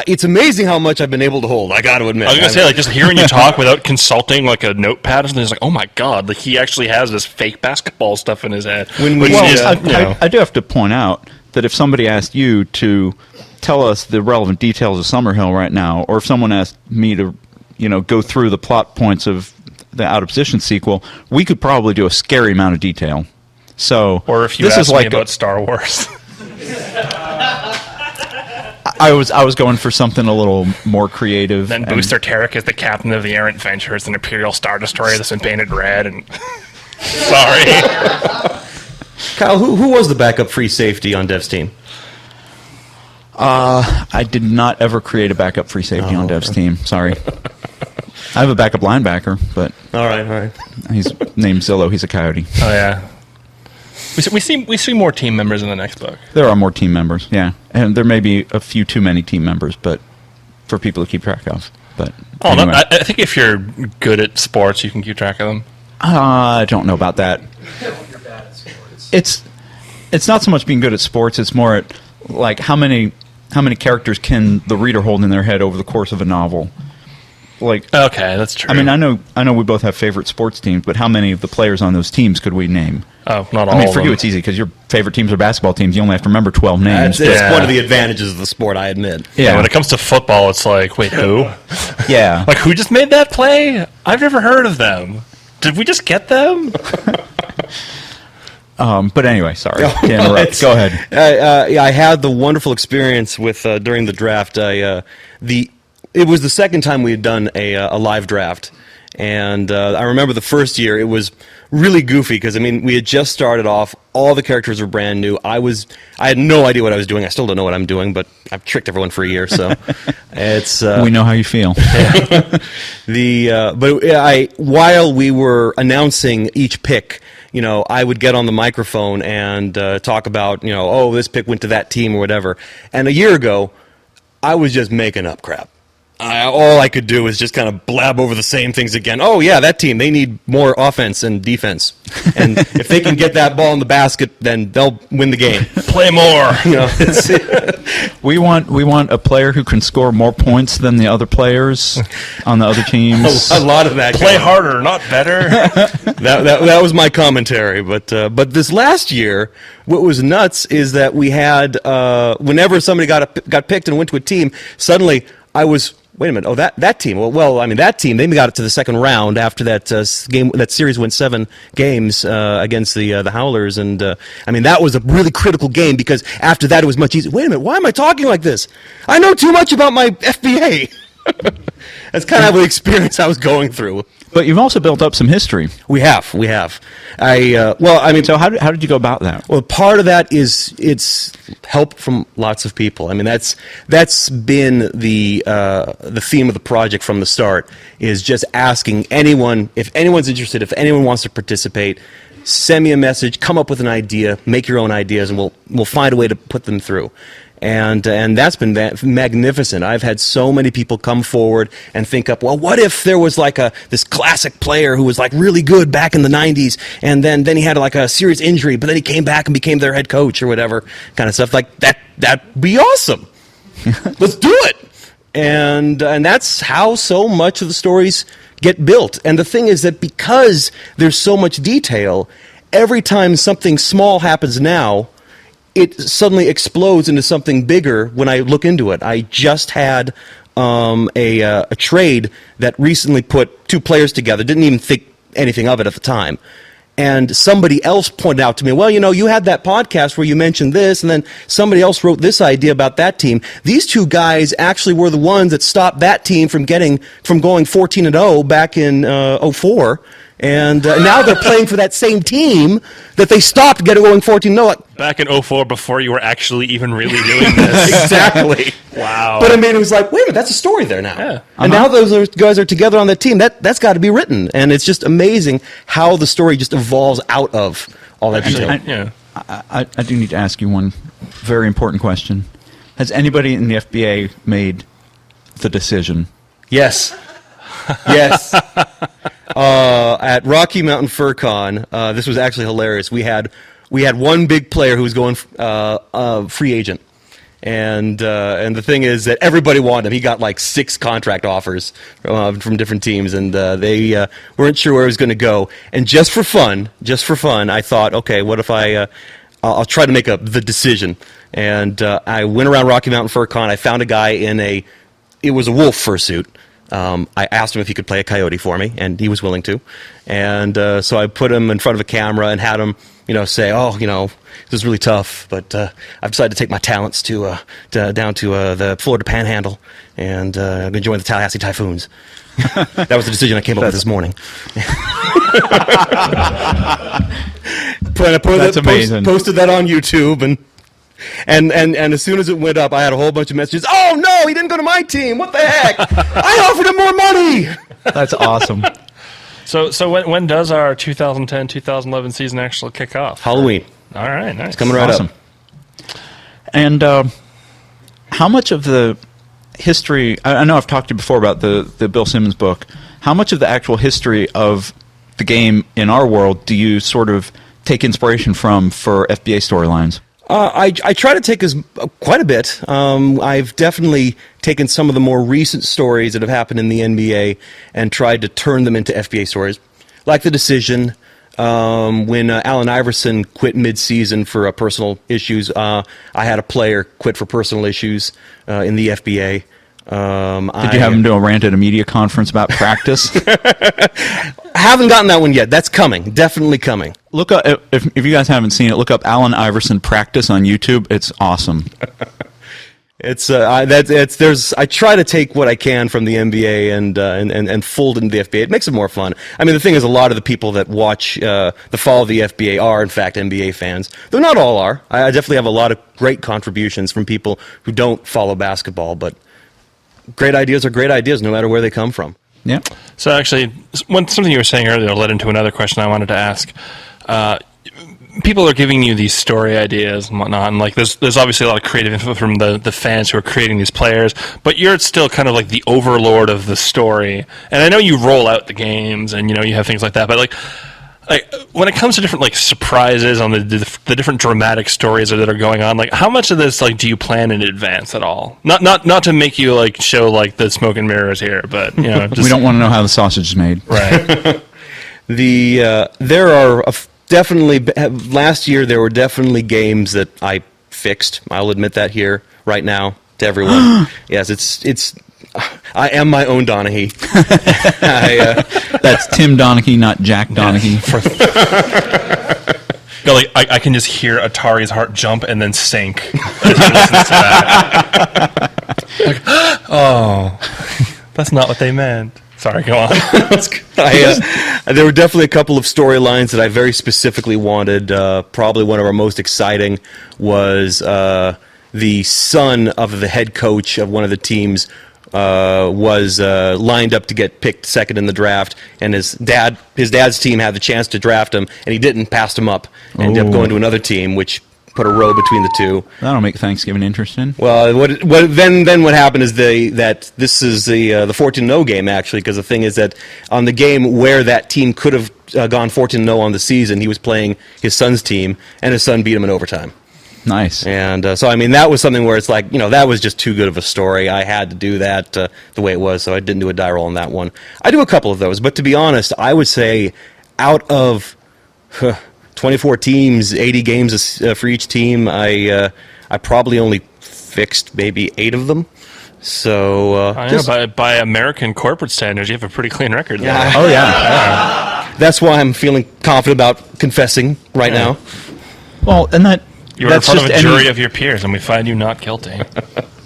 It's amazing how much I've been able to hold. I got to admit. I was going to say, like, just hearing you talk without consulting, like, a notepad, and it's like, oh my god, like, he actually has this fake basketball stuff in his head. I do have to point out that if somebody asked you to tell us the relevant details of Summerhill right now, or if someone asked me to, go through the plot points of the Out of Position sequel, we could probably do a scary amount of detail. So, or if you asked me about Star Wars. I was going for something a little more creative. Then Booster Tarek is the captain of the Errant Ventures, an Imperial Star Destroyer that's been painted red, and... Sorry. Kyle, who was the backup free safety on Dev's team? I did not ever create a backup free safety on Dev's team. Sorry. I have a backup linebacker, but... All right. He's named Zillow. He's a Coyote. Oh, yeah. We see more team members in the next book. There are more team members, yeah. And there may be a few too many team members, but for people to keep track of. But anyway. No, I think if you're good at sports, you can keep track of them. I don't know about that. It's not so much being good at sports. It's more at like how many characters can the reader hold in their head over the course of a novel. Like, okay, that's true. I mean, I know we both have favorite sports teams, but how many of the players on those teams could we name? Oh, not all. I mean, of for them. you, it's easy because your favorite teams are basketball teams. You only have to remember 12 names. That's one of the advantages of the sport, I admit. Yeah, when it comes to football, it's like, wait, who? Yeah. Like, who just made that play? I've never heard of them. Did we just get them? But anyway, sorry to interrupt. Go ahead. I had the wonderful experience with during the draft. It was the second time we had done a live draft, and I remember the first year it was really goofy because we had just started off. All the characters were brand new. I had no idea what I was doing. I still don't know what I'm doing, but I've tricked everyone for a year, so it's. We know how you feel. While we were announcing each pick, I would get on the microphone and talk about, this pick went to that team or whatever. And a year ago, I was just making up crap. All I could do was just kind of blab over the same things again. Oh, yeah, that team, they need more offense and defense. And if they can get that ball in the basket, then they'll win the game. Play more. We want a player who can score more points than the other players on the other teams. A lot of that. Play harder, not better. That was my commentary. But this last year, what was nuts is that we had whenever somebody got picked and went to a team, suddenly I was. Wait a minute! Oh, that team. That team. They got it to the second round after that game. That series went 7 games against the Howlers, and that was a really critical game because after that it was much easier. Wait a minute! Why am I talking like this? I know too much about my FBA. That's kind of the experience I was going through. But you've also built up some history. We have. So how did you go about that? Well, part of that is it's help from lots of people. That's been the theme of the project from the start. Is just asking anyone if anyone's interested, if anyone wants to participate, send me a message, come up with an idea, make your own ideas, and we'll find a way to put them through. And that's been magnificent. I've had so many people come forward and think up, well, what if there was like this classic player who was like really good back in the 90s, and then he had like a serious injury, but then he came back and became their head coach or whatever kind of stuff. Like that'd be awesome. Let's do it. And that's how so much of the stories get built. And the thing is that because there's so much detail, every time something small happens now, it suddenly explodes into something bigger when I look into it. I just had a trade that recently put two players together, didn't even think anything of it at the time. And somebody else pointed out to me, well, you had that podcast where you mentioned this, and then somebody else wrote this idea about that team. These two guys actually were the ones that stopped that team from going 14-0 back in 04. And now they're playing for that same team that they stopped going 14-0. Back in 04, before you were actually even really doing this. Exactly. Wow. But I mean, it was like, wait a minute, that's a story there now. Yeah. And now those guys are together on that team. That's got to be written. And it's just amazing how the story just evolves out of all that detail. I do need to ask you one very important question. Has anybody in the FBA made the decision? Yes. Yes. At Rocky Mountain FurCon, this was actually hilarious. We had one big player who was going free agent, and the thing is that everybody wanted him. He got like 6 contract offers from different teams, and they weren't sure where he was going to go. And just for fun, I thought, okay, what if I'll try to make the decision. And I went around Rocky Mountain FurCon. I found a guy it was a wolf fursuit. I asked him if he could play a coyote for me, and he was willing to. And so I put him in front of a camera and had him, say, this is really tough, but I've decided to take my talents down to the Florida Panhandle, and I'm going to join the Tallahassee Typhoons. That was the decision I came up with this morning. That's amazing. Posted that on YouTube, and as soon as it went up, I had a whole bunch of messages. Oh no, he didn't go to my team. What the heck? I offered him more money. That's awesome. So when does our 2010-2011 season actually kick off? Halloween. All right, nice. It's coming right Awesome. up. And how much of the history? I know I've talked to you before about the Bill Simmons book. How much of the actual history of the game in our world do you sort of take inspiration from for FBA storylines? I try to take quite a bit. I've definitely taken some of the more recent stories that have happened in the NBA and tried to turn them into FBA stories, like the decision when Allen Iverson quit mid-season for personal issues. I had a player quit for personal issues in the FBA. Did you have him do a rant at a media conference about practice? I haven't gotten that one yet. That's coming. Definitely coming. Look up if you guys haven't seen it. Look up Allen Iverson practice on YouTube. It's awesome. I try to take what I can from the NBA and fold it into the FBA. It makes it more fun. I mean, the thing is, a lot of the people that watch the follow the FBA are in fact NBA fans. Though not all are. I definitely have a lot of great contributions from people who don't follow basketball, but great ideas are great ideas no matter where they come from. Yeah. So actually, something you were saying earlier led into another question I wanted to ask. People are giving you these story ideas and whatnot, and like there's obviously a lot of creative info from the fans who are creating these players, but you're still kind of like the overlord of the story. And I know you roll out the games and you have things like that, but like when it comes to different like surprises on the different dramatic stories that are going on, like how much of this like do you plan in advance at all? Not to make you like show like the smoke and mirrors here, but just, we don't want to know how the sausage is made. Right. There are definitely last year there were definitely games that I fixed. I'll admit that here right now to everyone. Yes, it's I am my own Donaghy. That's Tim Donaghy, not Jack Donaghy. No, like I can just hear Atari's heart jump and then sink as he listens to that. Like, oh, that's not what they meant. Sorry, go on. There were definitely a couple of storylines that I very specifically wanted. Probably one of our most exciting was the son of the head coach of one of the teams was lined up to get picked second in the draft, and his dad's team had the chance to draft him, and he didn't, passed him up, and ended up going to another team, which put a row between the two. That'll make Thanksgiving interesting. Well, then what happened is that this is the 14-0 game, actually, because the thing is that on the game where that team could have gone 14-0 on the season, he was playing his son's team, and his son beat him in overtime. Nice. And so, I mean, that was something where it's like, that was just too good of a story. I had to do that the way it was, so I didn't do a die roll on that one. I do a couple of those, but to be honest, I would say out of 24 teams, 80 games for each team, I probably only fixed maybe 8 of them. So I know, by American corporate standards, you have a pretty clean record there. Yeah. Oh, yeah. That's why I'm feeling confident about confessing right now. Well, and You're in front of a jury of your peers, and we find you not guilty.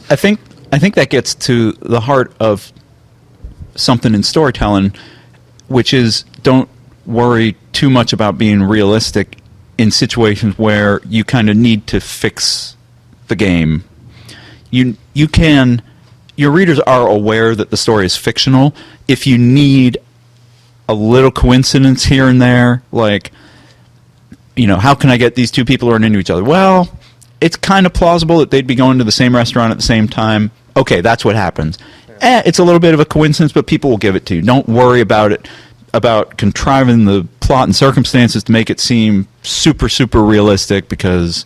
I think that gets to the heart of something in storytelling, which is don't worry too much about being realistic in situations where you kind of need to fix the game. Your readers are aware that the story is fictional. If you need a little coincidence here and there, like, how can I get these two people to run into each other? Well, it's kind of plausible that they'd be going to the same restaurant at the same time. Okay, that's what happens. It's a little bit of a coincidence, but people will give it to you. Don't worry about it, about contriving the plot and circumstances to make it seem super, super realistic, because,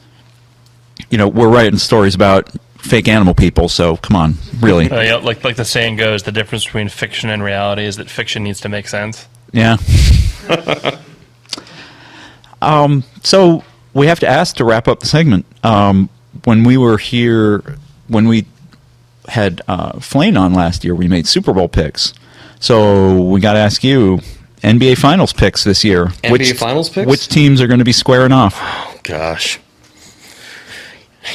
we're writing stories about fake animal people, so come on, really. Like the saying goes, the difference between fiction and reality is that fiction needs to make sense. Yeah. So we have to ask to wrap up the segment. When we were here, when we had Flane on last year, we made Super Bowl picks. So we got to ask you, NBA Finals picks this year. NBA Finals picks? Which teams are going to be squaring off? Oh, gosh.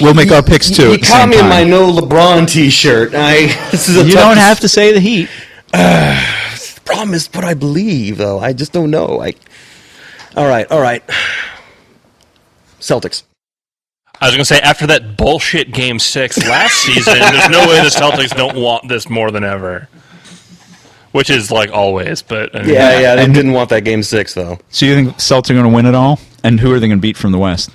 We'll make our picks too. You caught me in my no LeBron T-shirt. You don't have to say the Heat. The problem is what I believe, though. I just don't know. All right. Celtics. I was going to say, after that bullshit Game 6 last season, there's no way the Celtics don't want this more than ever. Which is like always, but... Yeah, they didn't want that Game 6, though. So you think Celtics are going to win it all? And who are they going to beat from the West?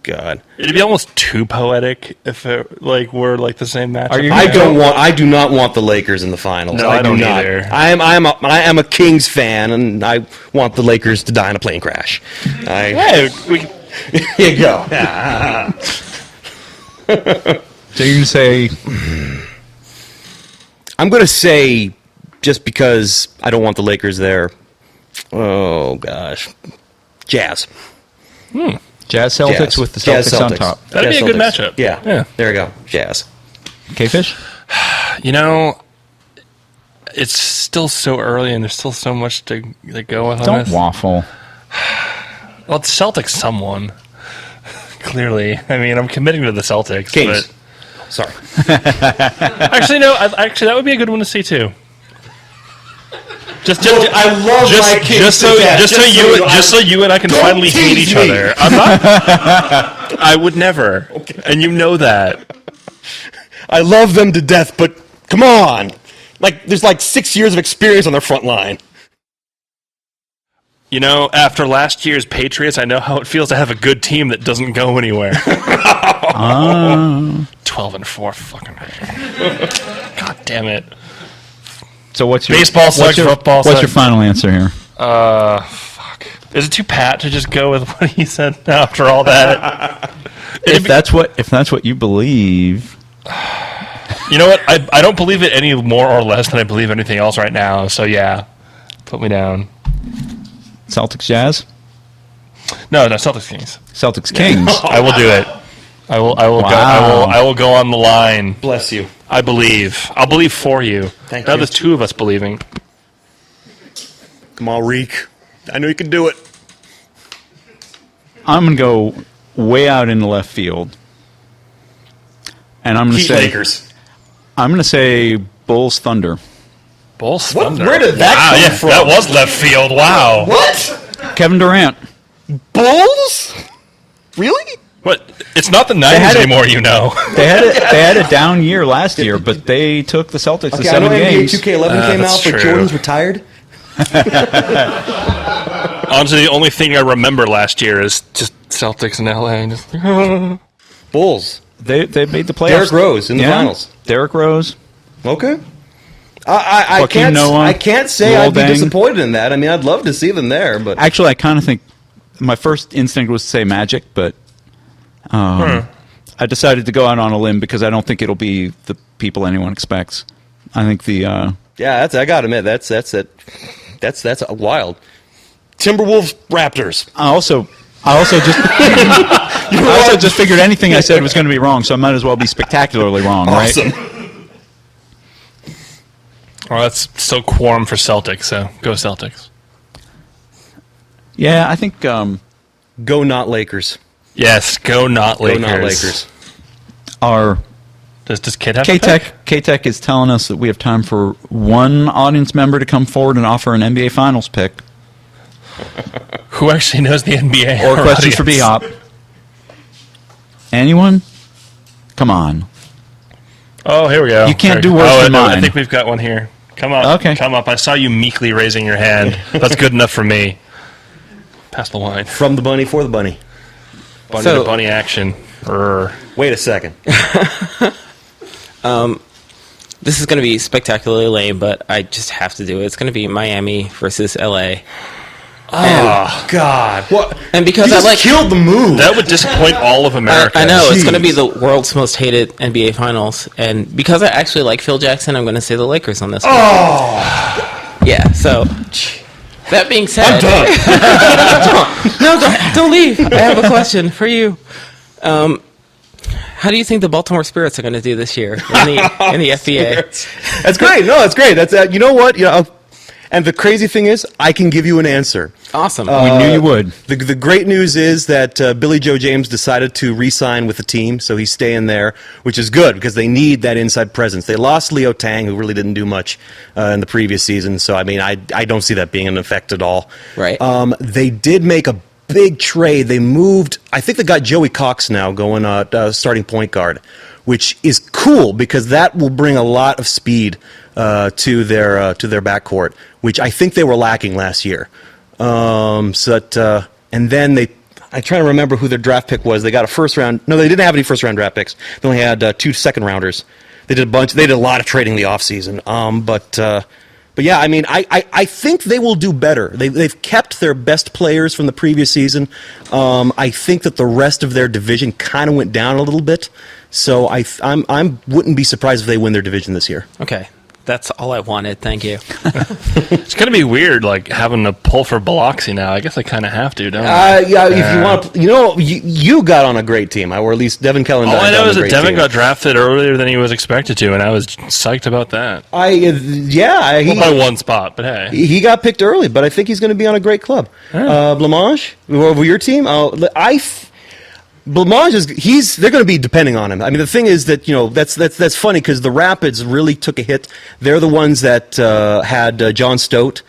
God. It'd be almost too poetic if it were the same matchup. I do not want the Lakers in the finals. No, I don't either. I am a Kings fan, and I want the Lakers to die in a plane crash. Hey, Here you go. So you're going to say... I'm going to say, just because I don't want the Lakers there, oh, gosh, Jazz. Jazz Celtics with the Celtics on top. That'd be a good matchup. Yeah. There we go. Jazz. K-Fish? It's still so early, and there's still so much to go with on Don't this. waffle. Well, it's Celtics someone. Clearly. I mean, I'm committing to the Celtics. Kings. But... Sorry. Actually, no. Actually, that would be a good one to see, too. I love my Kings just so you and I can finally hate each other. I'm not. I would never, okay. And you know that. I love them to death, but come on, there's 6 years of experience on their front line. After last year's Patriots, I know how it feels to have a good team that doesn't go anywhere. 12-4, fucking. God damn it. So what's your baseball sucks, football sucks. What's your final answer here? Fuck. Is it too pat to just go with what he said after all that? if that's what you believe. You know what? I don't believe it any more or less than I believe anything else right now. So yeah, put me down. Celtics Jazz? No, Celtics Kings. Celtics Kings. I will do it. I will Wow. I will go on the line. Bless you. I believe. I'll believe for you. Thank now you. there's two of us believing. Come on, Reek. I know you can do it. I'm going to go way out into left field. And I'm going to Heat say Lakers. I'm going to say Bulls Thunder. Bulls Thunder. Where did that come from? That was left field. Wow. What? Kevin Durant. Bulls? Really? What? It's not the 90s anymore, you know. They had a down year last year, but they took the Celtics to 7 games. NBA 2K11 came out, but Jordan's retired. Honestly, the only thing I remember last year is just Celtics in LA. And just, Bulls. They made the playoffs. Derrick Rose in the finals. Derrick Rose. Okay. I can't say I'd be disappointed in that. I mean, I'd love to see them there, but actually, I kind of think my first instinct was to say Magic, but I decided to go out on a limb because I don't think it'll be the people anyone expects. I think Yeah, I gotta admit, that's it. That's wild. Timberwolves, Raptors. I also just I also just figured anything I said was going to be wrong, so I might as well be spectacularly wrong, Awesome. right? Well, that's still quorum for Celtics, so go Celtics. Yeah, I think Go not Lakers. Yes, go not Lakers. Go not Lakers. our Does Kid have to pick? K-Tech is telling us that we have time for one audience member to come forward and offer an NBA Finals pick. Who actually knows the NBA? Or questions for B-Hop. Anyone? Come on. Oh, here we go. You can't do worse than mine. I think we've got one here. Come up. Okay. Come up. I saw you meekly raising your hand. That's good enough for me. Pass the wine. From the bunny for the bunny. Bunny So- to bunny action. Wait a second. This is going to be spectacularly lame, but I just have to do it. It's going to be Miami versus LA. Oh, God. What? And because You I just like killed the move. That would disappoint all of America. I know it's Jeez. going to be the world's most hated NBA Finals, and because I actually like Phil Jackson, I'm going to say the Lakers on this one. Oh! Yeah. So that being said, I'm done. no, don't leave. I have a question for you. How do you think the Baltimore Spirits are going to do this year in the FBA? That's great. No, that's great. That's you know what? And the crazy thing is, I can give you an answer. Awesome. We knew you would. The great news is that Billy Joe James decided to re-sign with the team, so he's staying there, which is good because they need that inside presence. They lost Leo Tang, who really didn't do much in the previous season, so I mean, I don't see that being an effect at all. Right. They did make a big trade. They moved. I think they got Joey Cox now going starting point guard, which is cool because that will bring a lot of speed to their backcourt, which I think they were lacking last year. And then I'm trying to remember who their draft pick was. They got a first round. No, they didn't have any first round draft picks. They only had 2 second rounders. They did a bunch. They did a lot of trading in the offseason. But yeah, I mean, I think they will do better. They've kept their best players from the previous season. I think that the rest of their division kind of went down a little bit. So I wouldn't be surprised if they win their division this year. Okay. That's all I wanted. Thank you. It's going to be weird, like, having to pull for Biloxi now. I guess I kind of have to, don't I? Yeah, if you want to, you got on a great team, or at least Devin Kellendine. All I know is that Devin team. got drafted earlier than he was expected to, and I was psyched about that. He By one spot, but hey. he got picked early, but I think he's going to be on a great club. Blancmange over your team. Blancmange they're going to be depending on him. I mean, the thing is that that's funny because the Rapids really took a hit. They're the ones that had John Stott,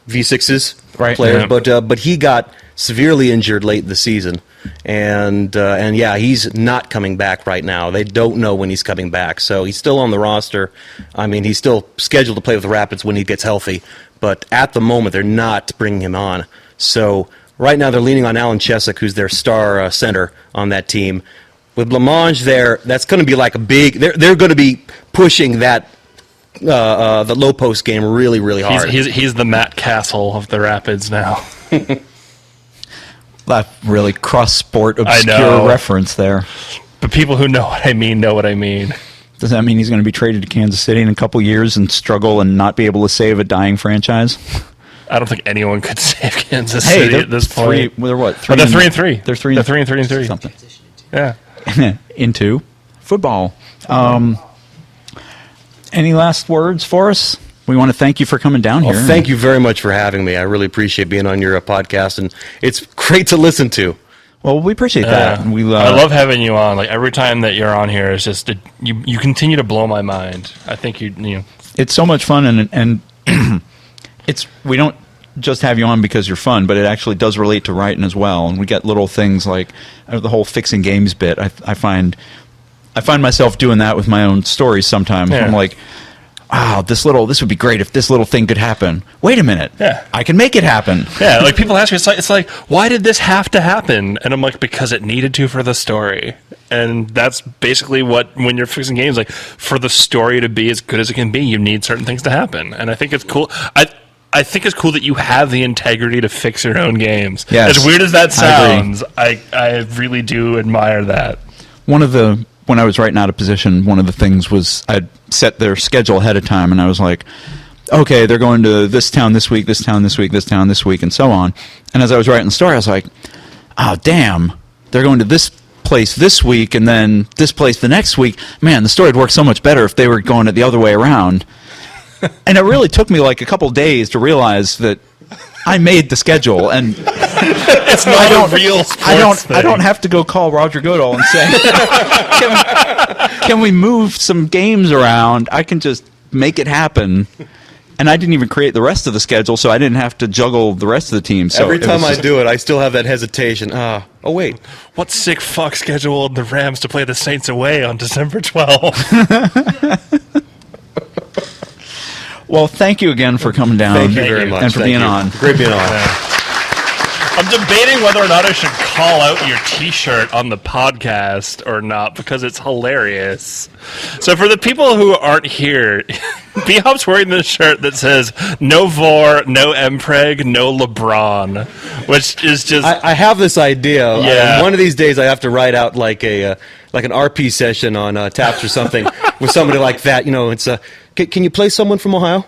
V6's player, yeah. but he got severely injured late in the season, and yeah, he's not coming back right now. They don't know when he's coming back, so he's still on the roster. I mean, he's still scheduled to play with the Rapids when he gets healthy, but at the moment they're not bringing him on. So right now they're leaning on Alan Cheswick, who's their star center on that team. With Blancmange there, that's going to be like a big. They're going to be pushing that the low post game really, really hard. He's the Matt Castle of the Rapids now. That really cross-sport obscure reference there. But people who know what I mean know what I mean. Does that mean he's going to be traded to Kansas City in a couple years and struggle and not be able to save a dying franchise? I don't think anyone could save Kansas City at this point. They're what? They're 3-3. They're 3-3. Something. Yeah. Into football. Any last words for us? We want to thank you for coming down here. Thank you very much for having me. I really appreciate being on your podcast, and it's great to listen to. Well, we appreciate that. I love having you on. Like, every time that you're on here, it's just you continue to blow my mind. I think you. It's so much fun, and it's we don't just have you on because you're fun, but it actually does relate to writing as well. And we get little things like the whole fixing games bit. I find myself doing that with my own stories sometimes. Yeah. I'm like, wow, this would be great if this little thing could happen. Wait a minute. Yeah. I can make it happen. Yeah, like people ask me, it's like, why did this have to happen? And I'm like, because it needed to for the story. And that's basically when you're fixing games, like, for the story to be as good as it can be, you need certain things to happen. And I think it's cool. I think it's cool that you have the integrity to fix your own games. Yes. As weird as that I agree. sounds, I really do admire that. When I was writing out a position, one of the things was I'd set their schedule ahead of time, and I was like, okay, they're going to this town this week, this town this week, this town this week, and so on. And as I was writing the story, I was like, oh, damn, they're going to this place this week and then this place the next week. Man, the story would work so much better if they were going it the other way around. And it really took me like a couple days to realize that I made the schedule, and It's not a real sports thing. I don't have to go call Roger Goodall and say, can we move some games around? I can just make it happen. And I didn't even create the rest of the schedule, so I didn't have to juggle the rest of the team. So Every time I do it, I still have that hesitation. Oh, wait. What sick fuck scheduled the Rams to play the Saints away on December 12th? Well, thank you again for coming down. Thank you very much. And for Thank being you. on. Great being on. I'm debating whether or not I should call out your t-shirt on the podcast or not, because it's hilarious. So for the people who aren't here, B-Hop's wearing this shirt that says, no Vor, no Mpreg, no LeBron, which is just... I have this idea. Yeah. One of these days I have to write out like an RP session on Taps or something with somebody like that. You know, it's can you play someone from Ohio?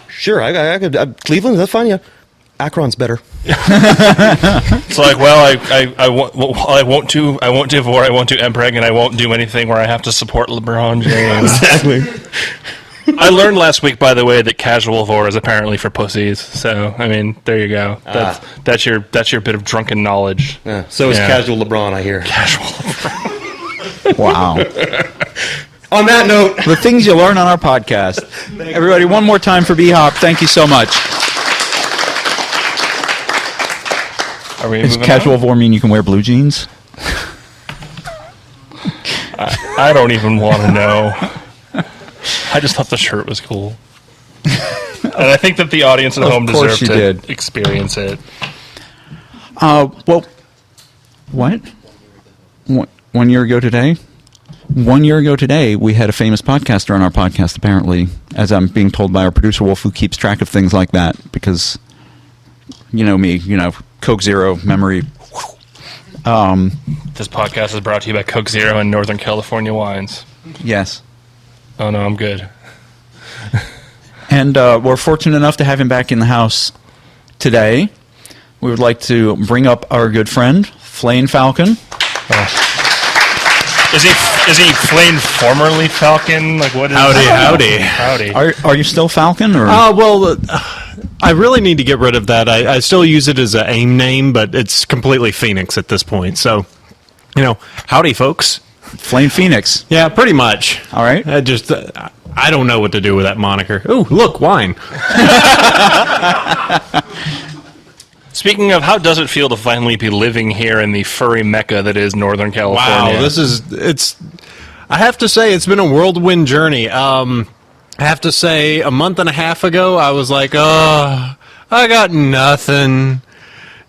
Sure, I could. Cleveland, that's fine. Yeah, Akron's better. It's like, well, I won't do Vor, I won't do Mpreg, and I won't do anything where I have to support LeBron James. Exactly. I learned last week, by the way, that casual Vor is apparently for pussies. So, I mean, there you go. That's your bit of drunken knowledge. Yeah, so is casual LeBron, I hear. Casual LeBron. Wow. On that note, The things you learn on our podcast. Everybody, one more time for B-Hop. Thank you so much. Are we Does moving casual on? Vor mean you can wear blue jeans? I don't even want to know. I just thought the shirt was cool. And I think that the audience at home course deserved you to did. experience it. Well, what? 1 year ago today? 1 year ago today, we had a famous podcaster on our podcast, apparently, as I'm being told by our producer, Wolf, who keeps track of things like that, because, you know me, Coke Zero, memory. This podcast is brought to you by Coke Zero and Northern California Wines. Yes. Oh, no, I'm good. And we're fortunate enough to have him back in the house today. We would like to bring up our good friend, Flane Falcon. Is he Flane formerly Falcon? Like, what is Howdy. Are you still Falcon? Or? I really need to get rid of that. I still use it as an AIM name, but it's completely Phoenix at this point. So, howdy, folks. Flame Phoenix. Yeah, pretty much. All right. I don't know what to do with that moniker. Ooh, look, wine. Speaking of, how does it feel to finally be living here in the furry mecca that is Northern California? Wow, I have to say, it's been a whirlwind journey. I have to say, a month and a half ago, I was like, I got nothing.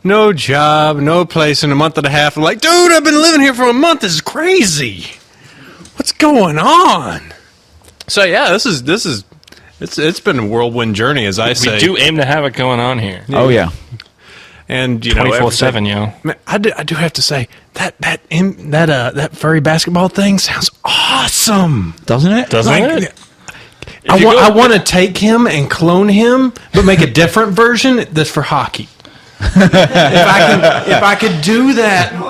No job, no place in a month and a half. I'm like, dude, I've been living here for a month. This is crazy. What's going on? So yeah, it's been a whirlwind journey, as I say. We do aim to have it going on here. Oh, yeah. And 24/7, yo. Man, I do have to say that furry basketball thing sounds awesome. Doesn't it? Doesn't it? I want to take him and clone him, but make a different version that's for hockey. If I could do that, I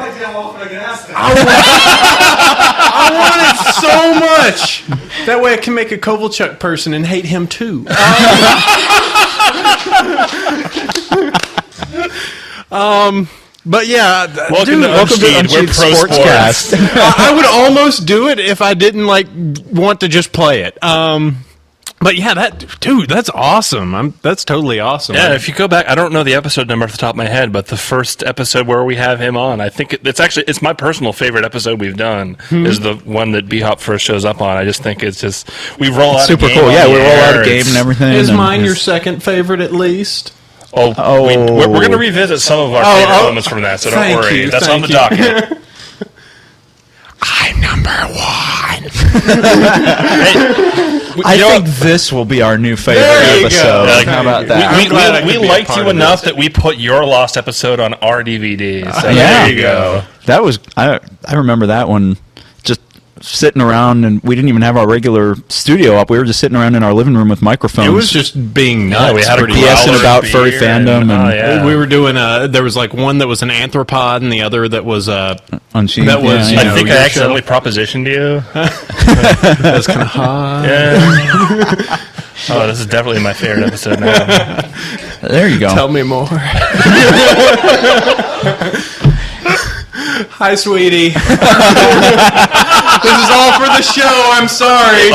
want it so much. That way I can make a Kovalchuk person and hate him too. But yeah, Welcome to Unsheathed. We're pro sports. I would almost do it if I didn't want to just play it. But yeah, that's awesome. That's totally awesome. Yeah, if you go back, I don't know the episode number off the top of my head, but the first episode where we have him on, I think it's my personal favorite episode we've done. Is the one that B-Hop first shows up on. I just think it's just we roll out super a game cool. Yeah, we roll out a air. game and everything. Is and mine your second favorite at least? We're going to revisit some of our favorite moments from that, so don't thank worry. you, That's on thank the you. docket. I'm number one. I think this will be our new favorite There you episode. go. Like, How about that? I'm glad I we could be a liked part you of enough this. that we put your lost episode on our DVD. So Yeah. there you go. That was I remember that one. Just sitting around, and we didn't even have our regular studio up. We were just sitting around in our living room with microphones. It was just being nuts. Yeah, we had a pretty growler much. BSing about beer furry fandom and- oh, yeah. We were doing there was like one that was an anthropod and the other that was Unsheathed. that was, yeah, you know, I think I your accidentally propositioned you. that was kind of hot. Yeah. Oh, this is definitely my favorite episode now. There you go. Tell me more. Hi, sweetie. This is all for the show. I'm sorry.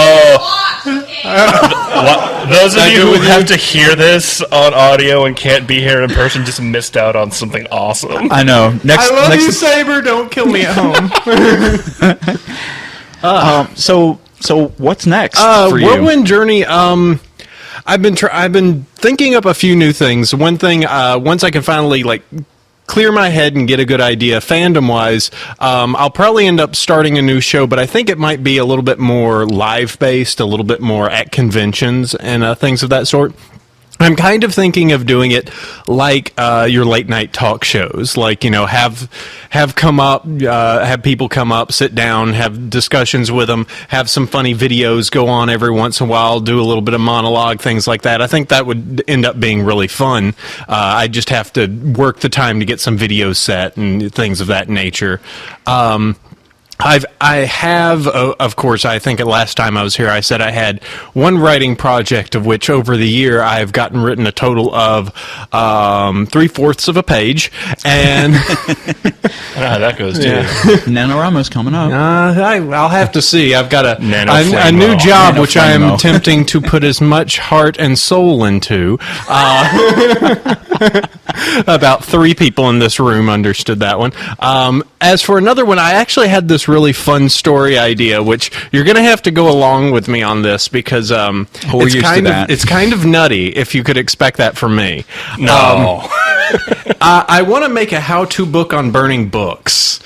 Those of you who have to hear this on audio and can't be here in person just missed out on something awesome. I know. Next, I love next, you, Saber. Don't kill me at home. So what's next for you? Whirlwind Journey. I've been thinking up a few new things. One thing, once I can finally clear my head and get a good idea fandom wise, I'll probably end up starting a new show, but I think it might be a little bit more live based, a little bit more at conventions and things of that sort. I'm kind of thinking of doing it like your late night talk shows, like, you know, have come up, have people come up, sit down, have discussions with them, have some funny videos go on every once in a while, do a little bit of monologue, things like that. I think that would end up being really fun. I just have to work the time to get some videos set and things of that nature. I have, of course, I think last time I was here, I said I had one writing project of which over the year I've gotten written a total of 3/4 of a page, and I know how that goes, too. NaNoWriMo's coming up. I'll have to see. I've got a Nano new Flame-O. job Nano which I am Flame-O. attempting to put as much heart and soul into. About 3 people in this room understood that one. As for another one, I actually had this really fun story idea, which you're going to have to go along with me on this because We're it's used to kind of that. it's kind of nutty. If you could expect that from me. No. I want to make a how-to book on burning books.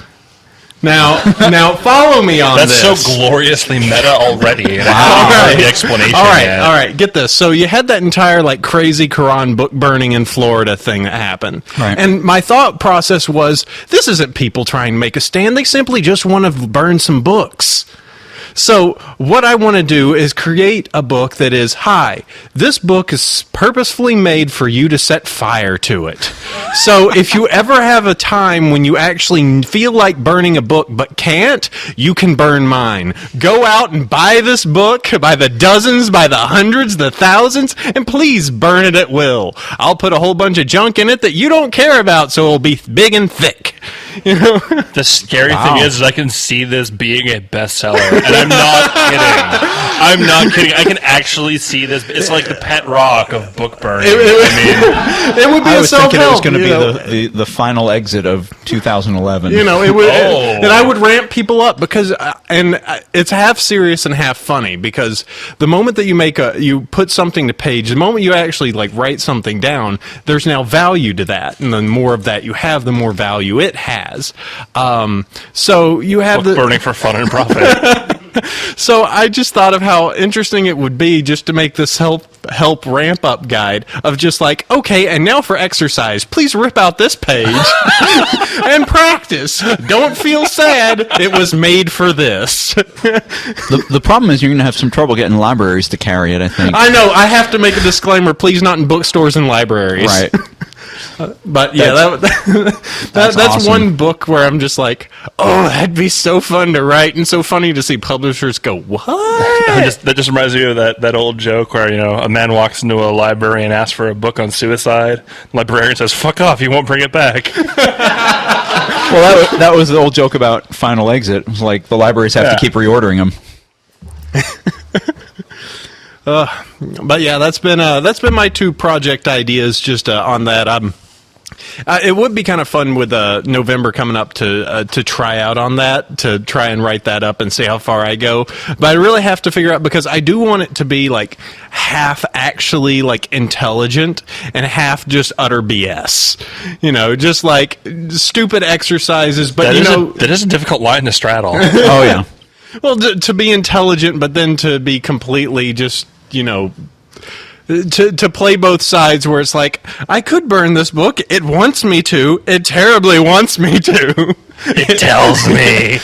Now, follow me on That's this. so gloriously meta already. And I haven't heard the explanation All yet. right. Get this. So you had that entire crazy Quran book burning in Florida thing that happened, Right. and my thought process was, this isn't people trying to make a stand. They simply just want to burn some books. So what I want to do is create a book that is, hi, this book is purposefully made for you to set fire to it. So if you ever have a time when you actually feel like burning a book but can't, you can burn mine. Go out and buy this book by the dozens, by the hundreds, the thousands, and please burn it at will. I'll put a whole bunch of junk in it that you don't care about, so it'll be big and thick. You know? The scary thing is I can see this being a bestseller, and I'm not kidding. I'm not kidding. I can actually see this. It's like the pet rock of book burning. It would be I a was thinking it was self-help. going to you be know? the final exit of 2011. You know, it would, Oh. and I would ramp people up because, it's half serious and half funny because the moment that you put something to page, the moment you actually write something down, there's now value to that, and the more of that you have, the more value it has. So you have Book burning for fun and profit. So I just thought of how interesting it would be just to make this help ramp up guide of just okay, and now for exercise, please rip out this page and practice. Don't feel sad. It was made for this. The problem is you're going to have some trouble getting libraries to carry it, I think. I know. I have to make a disclaimer. Please, not in bookstores and libraries. Right. But yeah, that's awesome. one book where I'm just oh, that'd be so fun to write and so funny to see publishers go, what? That just reminds me of that old joke where, a man walks into a library and asks for a book on suicide. The librarian says, fuck off, he won't bring it back. Well, that was the old joke about Final Exit. It was like the libraries have to keep reordering them. But yeah, that's been my 2 project ideas just on that. It would be kind of fun with November coming up to try out on that, to try and write that up and see how far I go. But I really have to figure out, because I do want it to be half actually intelligent and half just utter BS. Just stupid exercises. But that is a difficult line to straddle. Oh, yeah. Well, to be intelligent, but then to be completely just, to play both sides where it's like, I could burn this book. It wants me to. It terribly wants me to. It tells me.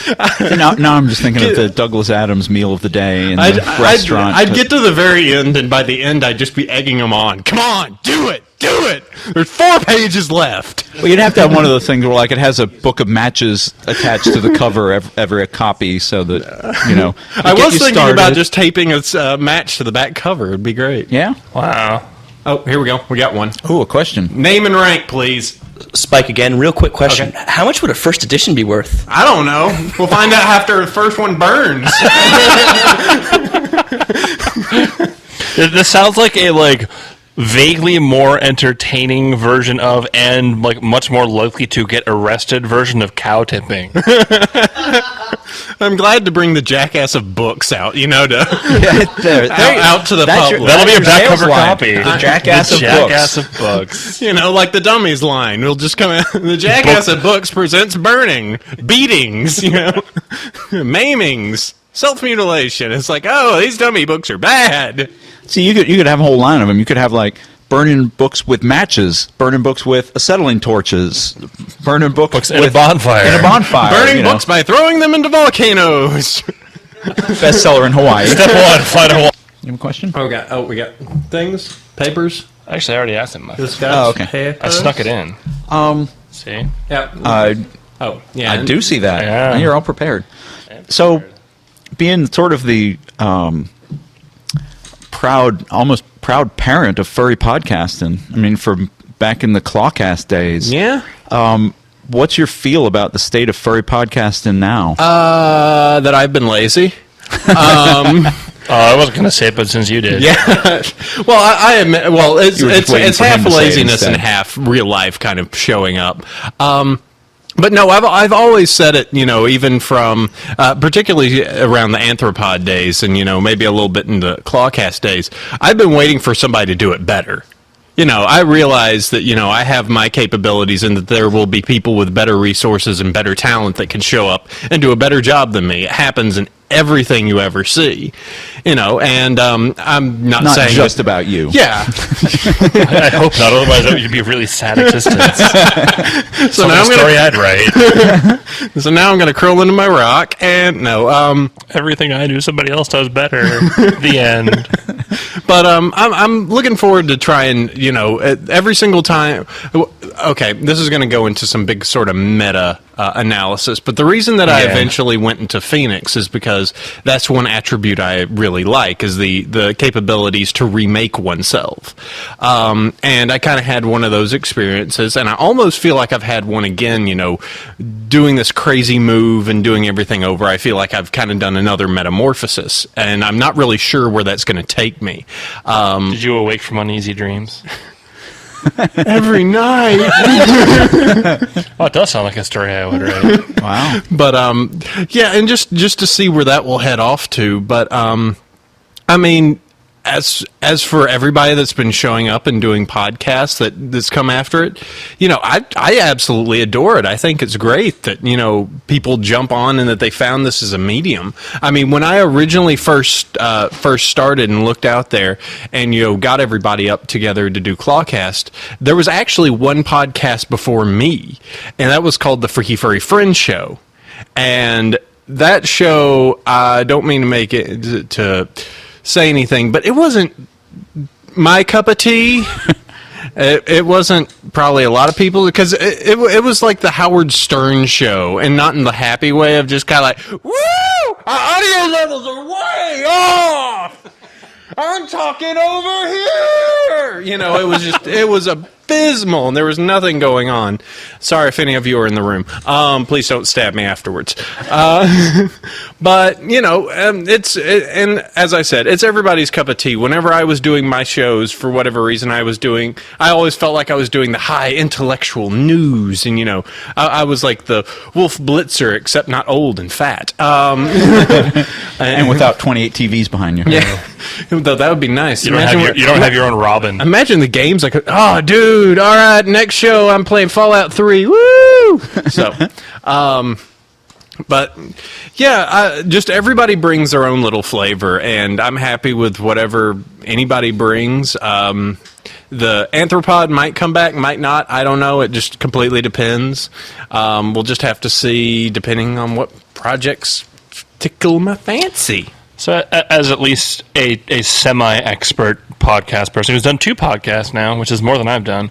Now I'm just thinking of the Douglas Adams meal of the day in the restaurant. I'd get to the very end, and by the end, I'd just be egging them on. Come on, do it. There's 4 pages left. Well, you'd have to have one of those things where, like, it has a book of matches attached to the cover every copy, so that I was thinking about just taping a match to the back cover. It'd be great. Yeah. Wow. Oh, here we go. We got one. Oh, a question. Name and rank, please. Spike again. Real quick question: How much would a first edition be worth? I don't know. We'll find out after the first one burns. This sounds like a vaguely more entertaining version of, and much more likely to get arrested version of cow tipping. I'm glad to bring the jackass of books out, to out to the public. That'll be a back cover copy. The jackass of books. Like the dummies line. We'll just come out. The jackass of books presents burning, beatings, maimings, self-mutilation. It's like, oh, these dummy books are bad. See, you could have a whole line of them. You could have burning books with matches, burning books with acetylene torches, burning books in a bonfire, burning books by throwing them into volcanoes. Bestseller in Hawaii. Step 1: fly to Hawaii. You have a question? We got things, papers. Actually, I already asked him. Okay. I snuck it in. See? Yeah. I do see that. Yeah. You're all prepared. So, being sort of the almost proud parent of furry podcasting. I mean, from back in the Clawcast days. Yeah. What's your feel about the state of furry podcasting now? That I've been lazy. I wasn't going to say it, but since you did. Yeah. Well, I admit, it's half laziness and half real life kind of showing up. But no, I've always said it, even from, particularly around the Anthropod days and, maybe a little bit in the Clawcast days, I've been waiting for somebody to do it better. I realize that, I have my capabilities and that there will be people with better resources and better talent that can show up and do a better job than me. It happens in everything you ever see, and I'm not saying just about you. Yeah. I hope not, otherwise that would be a really sad existence. So now I'd write. So now I'm going to curl into my rock, and everything I do, somebody else does better. The end. But I'm looking forward to trying, every single time. Okay, this is going to go into some big sort of meta analysis, but the reason that I eventually went into Phoenix is because that's one attribute I really like, is the capabilities to remake oneself. And I kind of had one of those experiences, and I almost feel like I've had one again, doing this crazy move and doing everything over. I feel like I've kind of done another metamorphosis, and I'm not really sure where that's going to take me. Did you awake from uneasy dreams? Every night. Oh, it does sound like a story I would read. Wow. But and just to see where that will head off to. But I mean, as for everybody that's been showing up and doing podcasts that's come after it, I absolutely adore it. I think it's great that, people jump on and that they found this as a medium. I mean, when I originally first started and looked out there and, got everybody up together to do Clawcast, there was actually one podcast before me, and that was called the Freaky Furry Friends Show. And that show, I don't mean to make it to say anything, but it wasn't my cup of tea. It wasn't probably a lot of people, because it was like the Howard Stern show, and not in the happy way of just kind of like, woo, our audio levels are way off. I'm talking over here. It was abysmal, and there was nothing going on. Sorry if any of you are in the room. Please don't stab me afterwards. But and as I said, it's everybody's cup of tea. Whenever I was doing my shows, for whatever reason I always felt like I was doing the high intellectual news, and I was like the Wolf Blitzer, except not old and fat. And without 28 TVs behind you. Yeah. Though that would be nice. You don't have your own Robin. Imagine the games like, oh, dude, all right, next show I'm playing Fallout 3. Woo! So, But yeah, just everybody brings their own little flavor, and I'm happy with whatever anybody brings. The Anthropod might come back, might not. I don't know. It just completely depends. We'll just have to see, depending on what projects tickle my fancy. So, as at least a semi-expert podcast person who's done 2 podcasts now, which is more than I've done.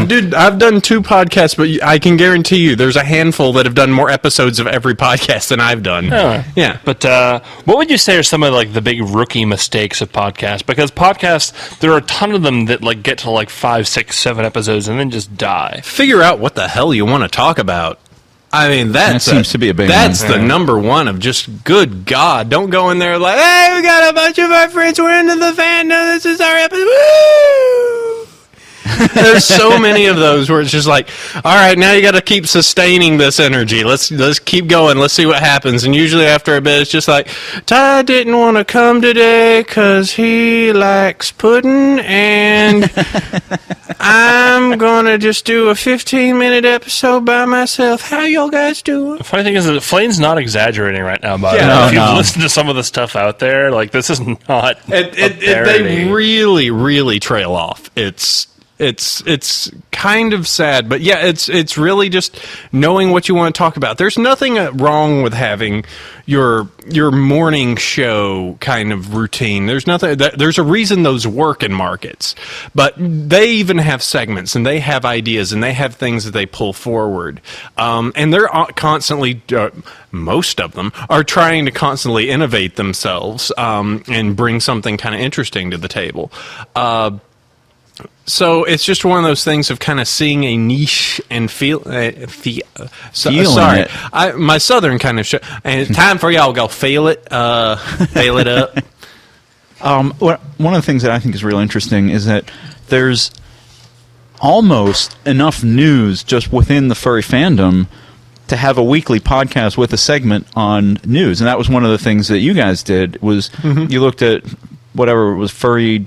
Dude, I've done 2 podcasts, but I can guarantee you there's a handful that have done more episodes of every podcast than I've done. Oh. Yeah. But what would you say are some of like the big rookie mistakes of podcasts? Because podcasts, there are a ton of them that like get to like 5, 6, 7 episodes and then just die. Figure out what the hell you want to talk about. I mean, that seems to be a big That's one. the number one of just, good God, don't go in there like, hey, we got a bunch of our friends, we're into the fandom, this is our episode, woo! There's so many of those where it's just like, all right, now you got to keep sustaining this energy. Let's keep going. Let's see what happens. And usually after a bit, it's just like, Ty didn't want to come today because he likes pudding, and I'm gonna just do a 15-minute episode by myself. How y'all guys doing? The funny thing is that Flane's not exaggerating right now, but Yeah, if you listen to some of the stuff out there, like this is not They really, really trail off. It's kind of sad, but yeah, it's really just knowing what you want to talk about. There's nothing wrong with having your morning show kind of routine. There's nothing. There's a reason those work in markets, but they even have segments and they have ideas and they have things that they pull forward, and they're constantly. Most of them are trying to constantly innovate themselves and bring something kind of interesting to the table. So it's just one of those things of kind of seeing a niche and feeling it. My southern kind of show. And it's time for y'all to go feel it up. One of the things that I think is really interesting is that there's almost enough news just within the furry fandom to have a weekly podcast with a segment on news. And that was one of the things that you guys did was you looked at whatever it was, furry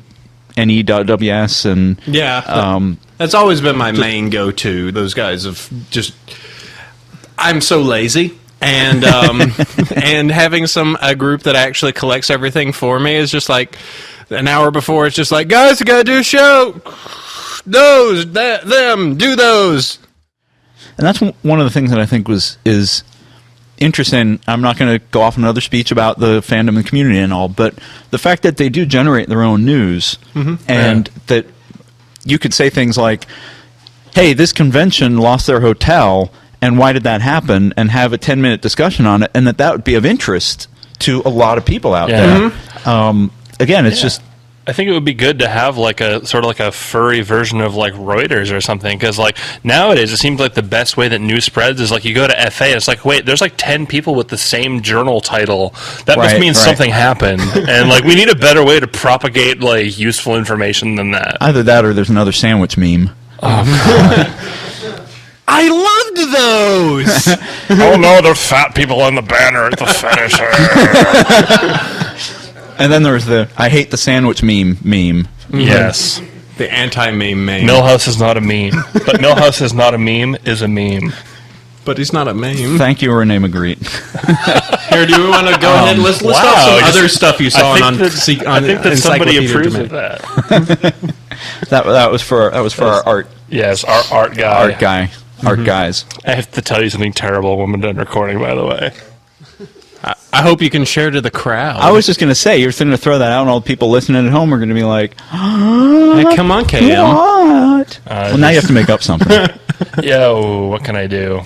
ne.ws and that's always been my main go-to. Those guys have just, I'm so lazy, and and having a group that actually collects everything for me is just like an hour before. It's just like, guys, we gotta do a show. Them do those. And that's one of the things that I think is interesting. I'm not going to go off on another speech about the fandom and community and all, but the fact that they do generate their own news and that you could say things like, hey, this convention lost their hotel, and why did that happen, and have a 10-minute discussion on it, and that would be of interest to a lot of people out there. Again, it's just... I think it would be good to have like a sort of like a furry version of like Reuters or something, because like nowadays it seems like the best way that news spreads is like you go to FA, it's like, wait, there's like 10 people with the same journal title. That must mean something happened, and like we need a better way to propagate like useful information than that. Either that or there's another sandwich meme. Oh God. I loved those. Oh no, there's fat people on the banner at the finisher. And then there's the I hate the sandwich meme. Yes. The anti-meme meme. Millhouse is not a meme. But Millhouse is not a meme is a meme. But he's not a meme. Thank you, Renee Magritte. Here, do we want to go ahead and list off some other stuff you saw on I think that somebody approves of that. that was for our art. Yes, our art guy. Art guys. I have to tell you something terrible when we're done recording, by the way. I hope you can share to the crowd. I was just going to say, you're going to throw that out, and all the people listening at home are going to be like, hey, come on, KM. What? Well, now you have to make up something. Yo, what can I do?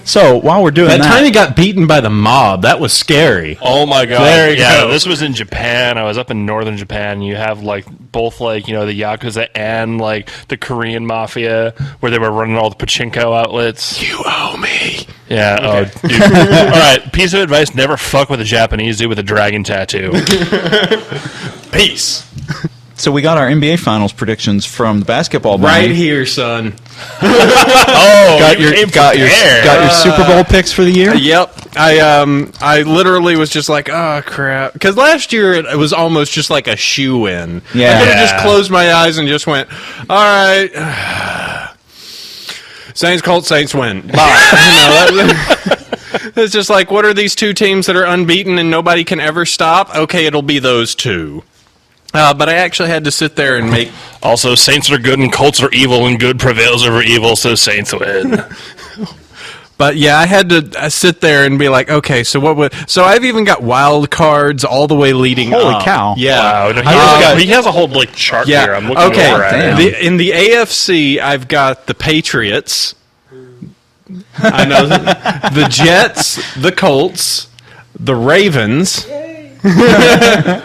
So, while we're doing that time he got beaten by the mob, that was scary. Oh my God. There you go. This was in Japan. I was up in northern Japan. You have like both like, you know, the Yakuza and like the Korean Mafia where they were running all the pachinko outlets. You owe me. Yeah. Okay. Oh, dude. All right. Piece of advice: never fuck with a Japanese dude with a dragon tattoo. Peace. So we got our NBA Finals predictions from the basketball bunny. Right here, son. got your Super Bowl picks for the year? Yep. I literally was just like, oh crap, because last year it was almost just like a shoe-in. Yeah. I could have just closed my eyes and just went, all right, Saints, Colts, Saints win. Bye. It's just like, what are these two teams that are unbeaten and nobody can ever stop? Okay, it'll be those two. But I actually had to sit there and make... Also, Saints are good and Colts are evil, and good prevails over evil, so Saints win. But yeah, I had to sit there and be like, okay, so what would... So I've even got wild cards all the way leading up. Holy cow. Yeah. Wow, no, he has a whole chart here. I'm looking over at it. In the AFC, I've got the Patriots. I know the Jets, the Colts, the Ravens. The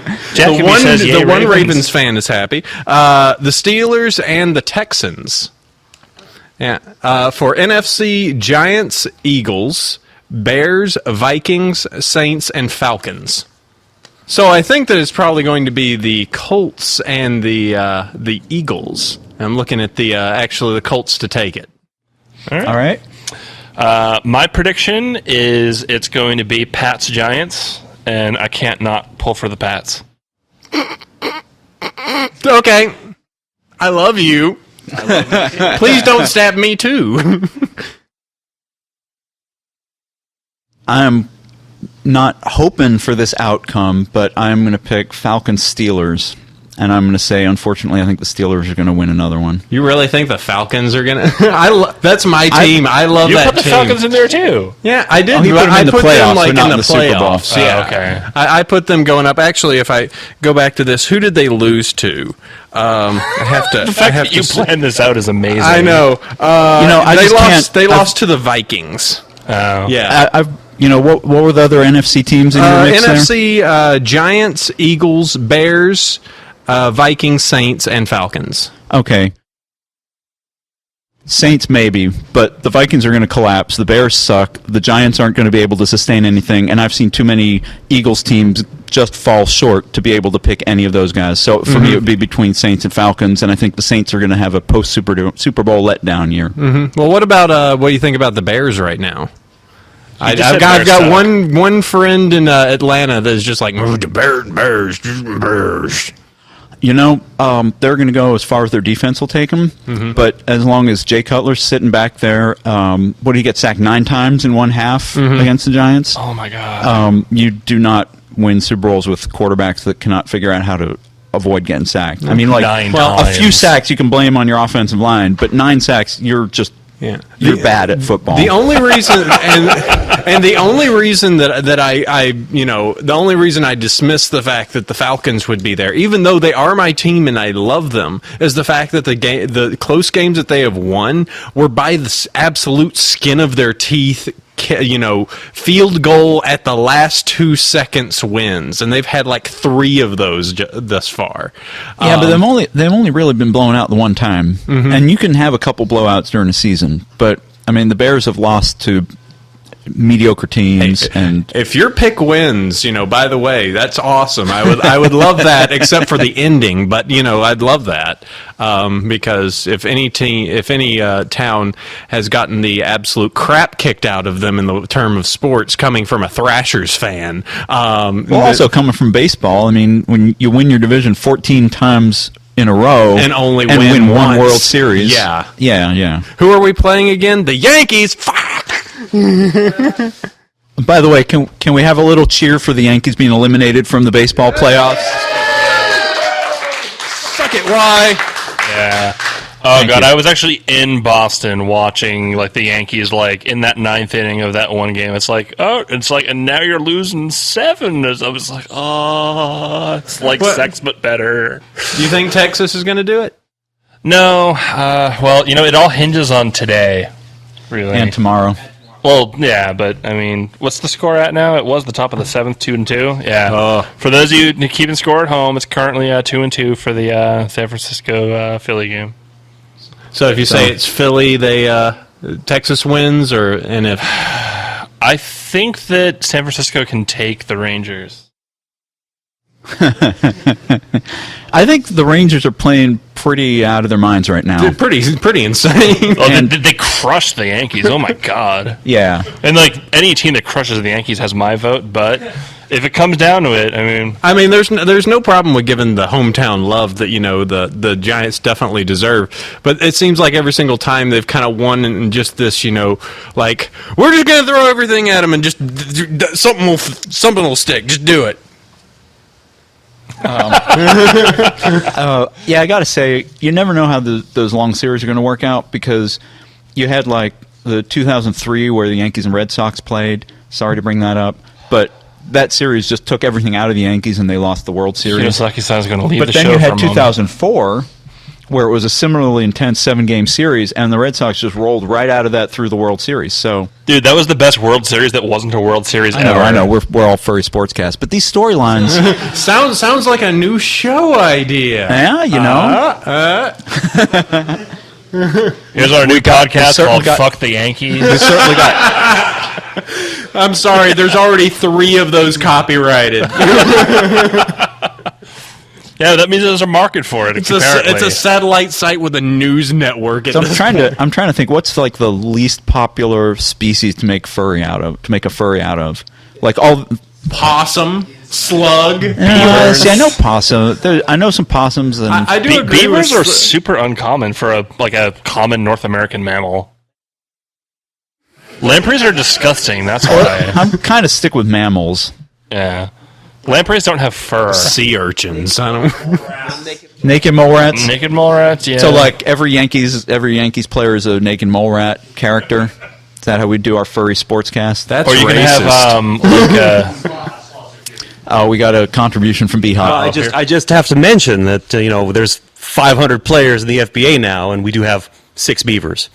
one Ravens fan is happy. The Steelers and the Texans. Yeah. For NFC, Giants, Eagles, Bears, Vikings, Saints, and Falcons. So I think that it's probably going to be the Colts and the Eagles. I'm looking at the Colts to take it. All right. My prediction is it's going to be Pats Giants, and I can't not pull for the Pats. Okay. I love you. Please don't stab me too. I'm not hoping for this outcome, but I'm going to pick Falcons Steelers. And I'm going to say, unfortunately, I think the Steelers are going to win another one. You really think the Falcons are going to... That's my team. I love that team. You put the Falcons in there, too. Yeah, I did. Oh, he put them in the playoffs, like but not in in the Super Bowl. playoffs. Yeah, okay. I put them going up. Actually, if I go back to this, who did they lose to? I have to... The fact that you planned this out is amazing. I know. They can't... lost to the Vikings. Oh. Yeah. What were the other NFC teams in your mix NFC, Giants, Eagles, Bears... Vikings, Saints, and Falcons. Okay. Saints maybe, but the Vikings are going to collapse. The Bears suck. The Giants aren't going to be able to sustain anything, and I've seen too many Eagles teams just fall short to be able to pick any of those guys. So for me, it would be between Saints and Falcons, and I think the Saints are going to have a post-Super Bowl letdown year. Mm-hmm. Well, what do you think about the Bears right now? I've got got one friend in Atlanta that's just like, the Bears. They're going to go as far as their defense will take them. Mm-hmm. But as long as Jay Cutler's sitting back there, what did he get sacked 9 times in one half against the Giants? Oh, my God. You do not win Super Bowls with quarterbacks that cannot figure out how to avoid getting sacked. I mean, a few sacks you can blame on your offensive line, but 9 sacks, you're just... Yeah, you're bad at football. The only reason, and the only reason that I dismiss the fact that the Falcons would be there, even though they are my team and I love them, is the fact that the close games that they have won were by the absolute skin of their teeth. Field goal at the last 2 seconds wins, and they've had like 3 of those thus far. Yeah, but they've only really been blown out the one time, and you can have a couple blowouts during a season. But I mean, the Bears have lost to mediocre teams, and if your pick wins, by the way, that's awesome. I would love that, except for the ending. But I'd love that because if any town has gotten the absolute crap kicked out of them in the term of sports, coming from a Thrashers fan, also coming from baseball. I mean, when you win your division 14 times in a row and only win one once. World Series, yeah. Who are we playing again? The Yankees. By the way, can we have a little cheer for the Yankees being eliminated from the baseball playoffs? Suck it, Rye. Yeah. Oh, God, I was actually in Boston watching the Yankees in that 9th inning of that one game. And now you're losing 7. I was like, it's like sex but better. Do you think Texas is going to do it? No. It all hinges on today, really. And tomorrow. Well, yeah, but, I mean, what's the score at now? It was the top of the 7th, 2-2. Yeah. For those of you keeping score at home, it's currently 2-2 for the San Francisco Philly game. So if you say it's Philly, Texas wins, and if... I think that San Francisco can take the Rangers. I think the Rangers are playing pretty out of their minds right now. They're pretty insane. Oh, they crushed the Yankees. Oh my god. Yeah. And like any team that crushes the Yankees has my vote, but if it comes down to it, I mean, there's no problem with giving the hometown love that the Giants definitely deserve. But it seems like every single time they've kind of won in just this, like we're just gonna throw everything at them and just something will stick. Just do it. Yeah, I got to say, you never know how those long series are going to work out, because you had like the 2003 where the Yankees and Red Sox played. Sorry to bring that up, but that series just took everything out of the Yankees and they lost the World Series. Hirosaki-san's going to leave but the then show you for had a moment. 2004 where it was a similarly intense 7-game series, and the Red Sox just rolled right out of that through the World Series. So, dude, that was the best World Series that wasn't a World Series ever. I know. We're all furry sportscasts, but these storylines sounds like a new show idea. Yeah, Here's our new podcast called "Fuck the Yankees." We certainly got. I'm sorry, there's already 3 of those copyrighted. Yeah, that means there's a market for it. It's a satellite site with a news network. So I'm trying to think what's like the least popular species to make a furry out of. Like all possum, slug. See, I know possum. I know some possums. And I do agree. Beavers are super uncommon for a common North American mammal. Lampreys are disgusting. That's why I'm kind of stick with mammals. Yeah. Lampreys don't have fur. Sea urchins. I don't. Naked mole rats. Naked mole rats. Yeah. So like every Yankees player is a naked mole rat character. Is that how we do our furry sportscast? That's or you racist. can have we got a contribution from B-Hop. I just have to mention that there's 500 players in the FBA now, and we do have 6 beavers.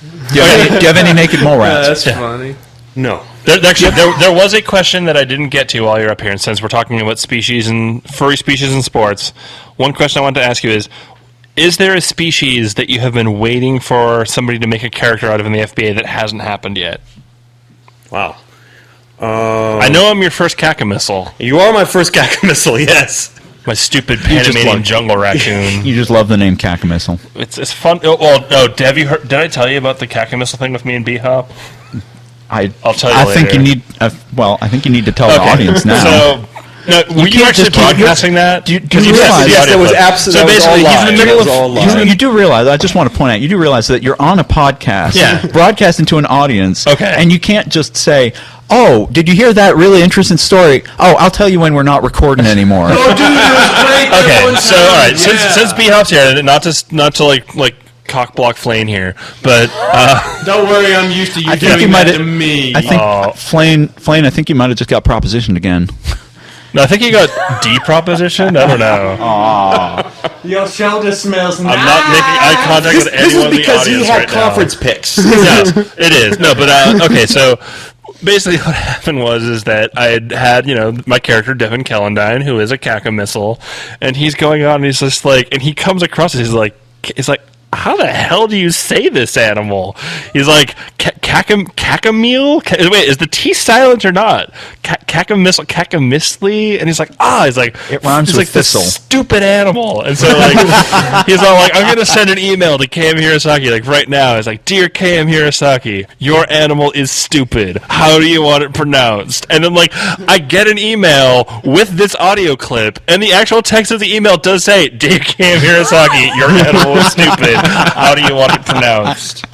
Do you have any naked mole rats? That's funny. No. There was a question that I didn't get to while you're up here, and since we're talking about species and furry species in sports, one question I wanted to ask you is there a species that you have been waiting for somebody to make a character out of in the FBA that hasn't happened yet? Wow. I know I'm your first cacamissile. You are my first cacamissile, yes. My stupid Panamanian jungle raccoon. You just love the name Cacamissile. It's fun. Have you heard? Did I tell you about the Cacamissile thing with me and B-Hop? I'll tell you I later. think you need. I think you need to tell the audience now. So, were you actually broadcasting that? Do you realize that was absolutely You do realize. I just want to point out. You do realize that you're on a podcast, broadcasting to an audience, and you can't just say, "Oh, did you hear that really interesting story? Oh, I'll tell you when we're not recording anymore." Oh, dude, it was great. Okay, so all right, since B-Hop's here, not to like cock block Flane here, but don't worry, I'm used to you doing that to me. I think Flane. I think you might have just got propositioned again. No, I think he got depropositioned. I don't know. Your shoulder smells nice. I'm not making eye contact with anyone in the audience. This is because he had right conference picks. Yes, it is. No, but okay, so basically what happened is that I had my character Devin Kellendine, who is a Cacamissile, and he's going on and he's just like, and he comes across it, he's like how the hell do you say this animal? He's like, cacamille? Wait, is the T silent or not? Cacamisly? And he's like, it rhymes with thistle. This stupid animal. And so he's all like, I'm going to send an email to KM Hirosaki right now. He's like, dear KM Hirosaki, your animal is stupid. How do you want it pronounced? And then I get an email with this audio clip, and the actual text of the email does say, dear KM Hirosaki, your animal is stupid. How do you want it pronounced?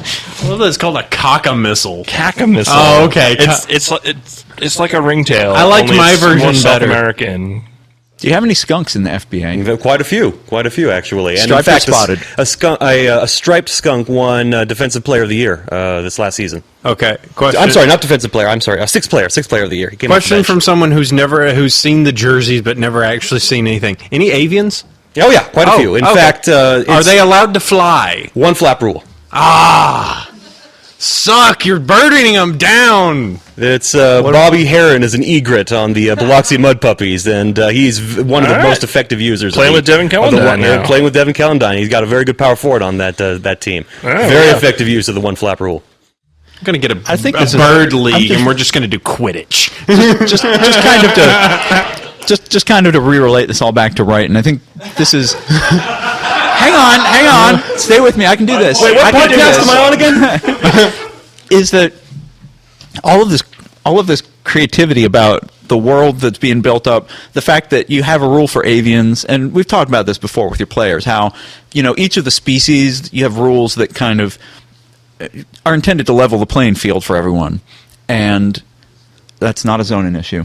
Well, it's called a cockamissile. Cacamissile. Oh, okay. It's like a ringtail. I liked my version more South better. American. Do you have any skunks in the FBA? Quite a few actually. And Striped in fact, spotted. A striped skunk won Defensive Player of the Year this last season. Okay. Question. I'm sorry, not defensive player. I'm sorry, sixth player of the year. He came Question from someone who's seen the jerseys but never actually seen anything. Any avians? Oh yeah, quite a few. In fact, are they allowed to fly? One flap rule. Suck! You're burdening them down. It's Bobby Heron is an egret on the Biloxi Mud Puppies, and he's one of the most effective users. Playing with Devin Kellendine. Playing with Devin Kellendine. He's got a very good power forward on that team. Very effective use of the one flap rule. I'm going to get a bird league, and we're just going to do Quidditch. just kind of to... just kind of to re-relate this all back to Wright, I think this is. hang on, stay with me. I can do this. Wait, what I can do podcast this. am I on again? Is that all of this creativity about the world that's being built up, the fact that you have a rule for avians, and we've talked about this before with your players, how each of the species you have rules that kind of are intended to level the playing field for everyone, and that's not a zoning issue.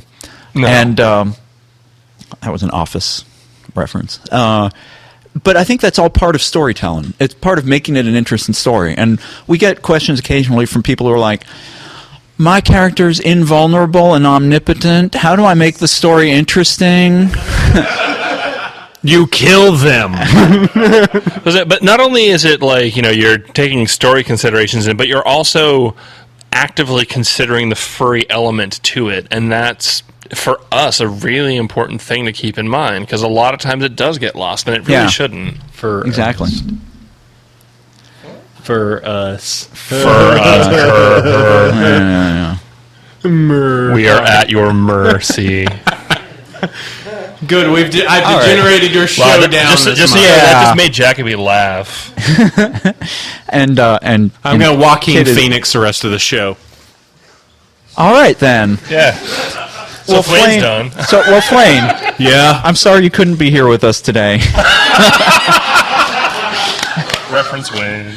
No. And that was an Office reference. But I think that's all part of storytelling. It's part of making it an interesting story. And we get questions occasionally from people who are like, my character's invulnerable and omnipotent. How do I make the story interesting? You kill them. But not only is it like, you're taking story considerations in, but you're also actively considering the furry element to it. And that's, for us, a really important thing to keep in mind, because a lot of times it does get lost, and it really shouldn't. Exactly. For us. We are at your mercy. Good, I've degenerated your show down. That just made Jacoby laugh. and I'm going to Joaquin Kid Phoenix the rest of the show. All right, then. Yeah. So Flane's done. Flane. Yeah. I'm sorry you couldn't be here with us today. Reference Wayne.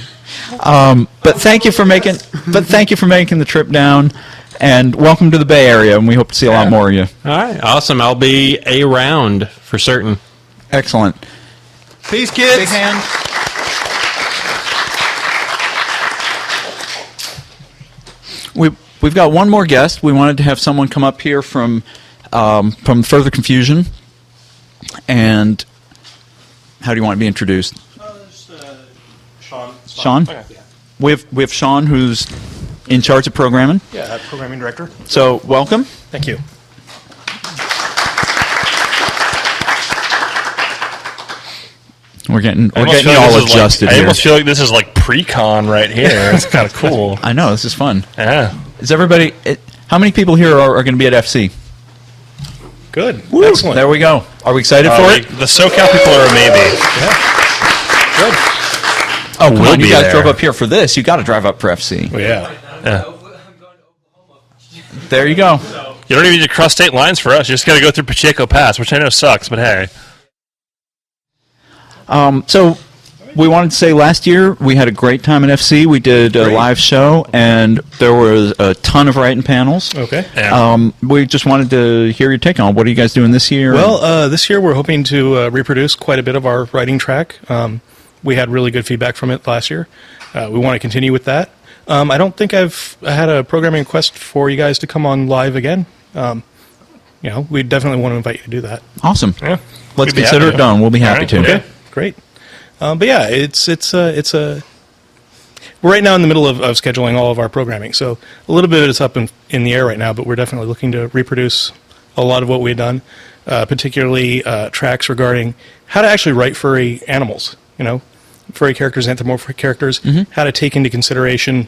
But thank you for making the trip down, and welcome to the Bay Area, and we hope to see a lot more of you. All right, awesome. I'll be around for certain. Excellent. Peace, kids. Big hand. We've got one more guest. We wanted to have someone come up here from Further Confusion. And how do you want to be introduced? Sean. Sean? Okay. Yeah. We have Sean, who's in charge of programming. Yeah, programming director. So welcome. Thank you. We're getting you all adjusted I here. almost feel like this is like pre-con right here. It's kind of cool. I know, this is fun. Yeah. Is everybody? How many people here are going to be at FC? Good. Woo! Excellent. There we go. Are we excited for it? The SoCal people are a maybe. Good. Oh, come we'll on, you be guys there. drove up here for this. You got to drive up for FC. Oh, yeah. There you go. You don't even need to cross state lines for us. You just got to go through Pacheco Pass, which I know sucks, but hey. So we wanted to say last year we had a great time at FC. We did a live show, and there was a ton of writing panels. Okay. Yeah. We just wanted to hear your take on what are you guys doing this year? Well, this year we're hoping to reproduce quite a bit of our writing track. We had really good feedback from it last year. We want to continue with that. I don't think I've had a programming request for you guys to come on live again. We definitely want to invite you to do that. Awesome. Yeah. Let's We'd be consider happy it to. done. We'll be happy All right. to. Okay. Okay, great. But yeah, it's we're right now in the middle of scheduling all of our programming, so a little bit of it's up in the air right now, but we're definitely looking to reproduce a lot of what we've done, particularly tracks regarding how to actually write furry animals, furry characters, anthropomorphic characters, how to take into consideration,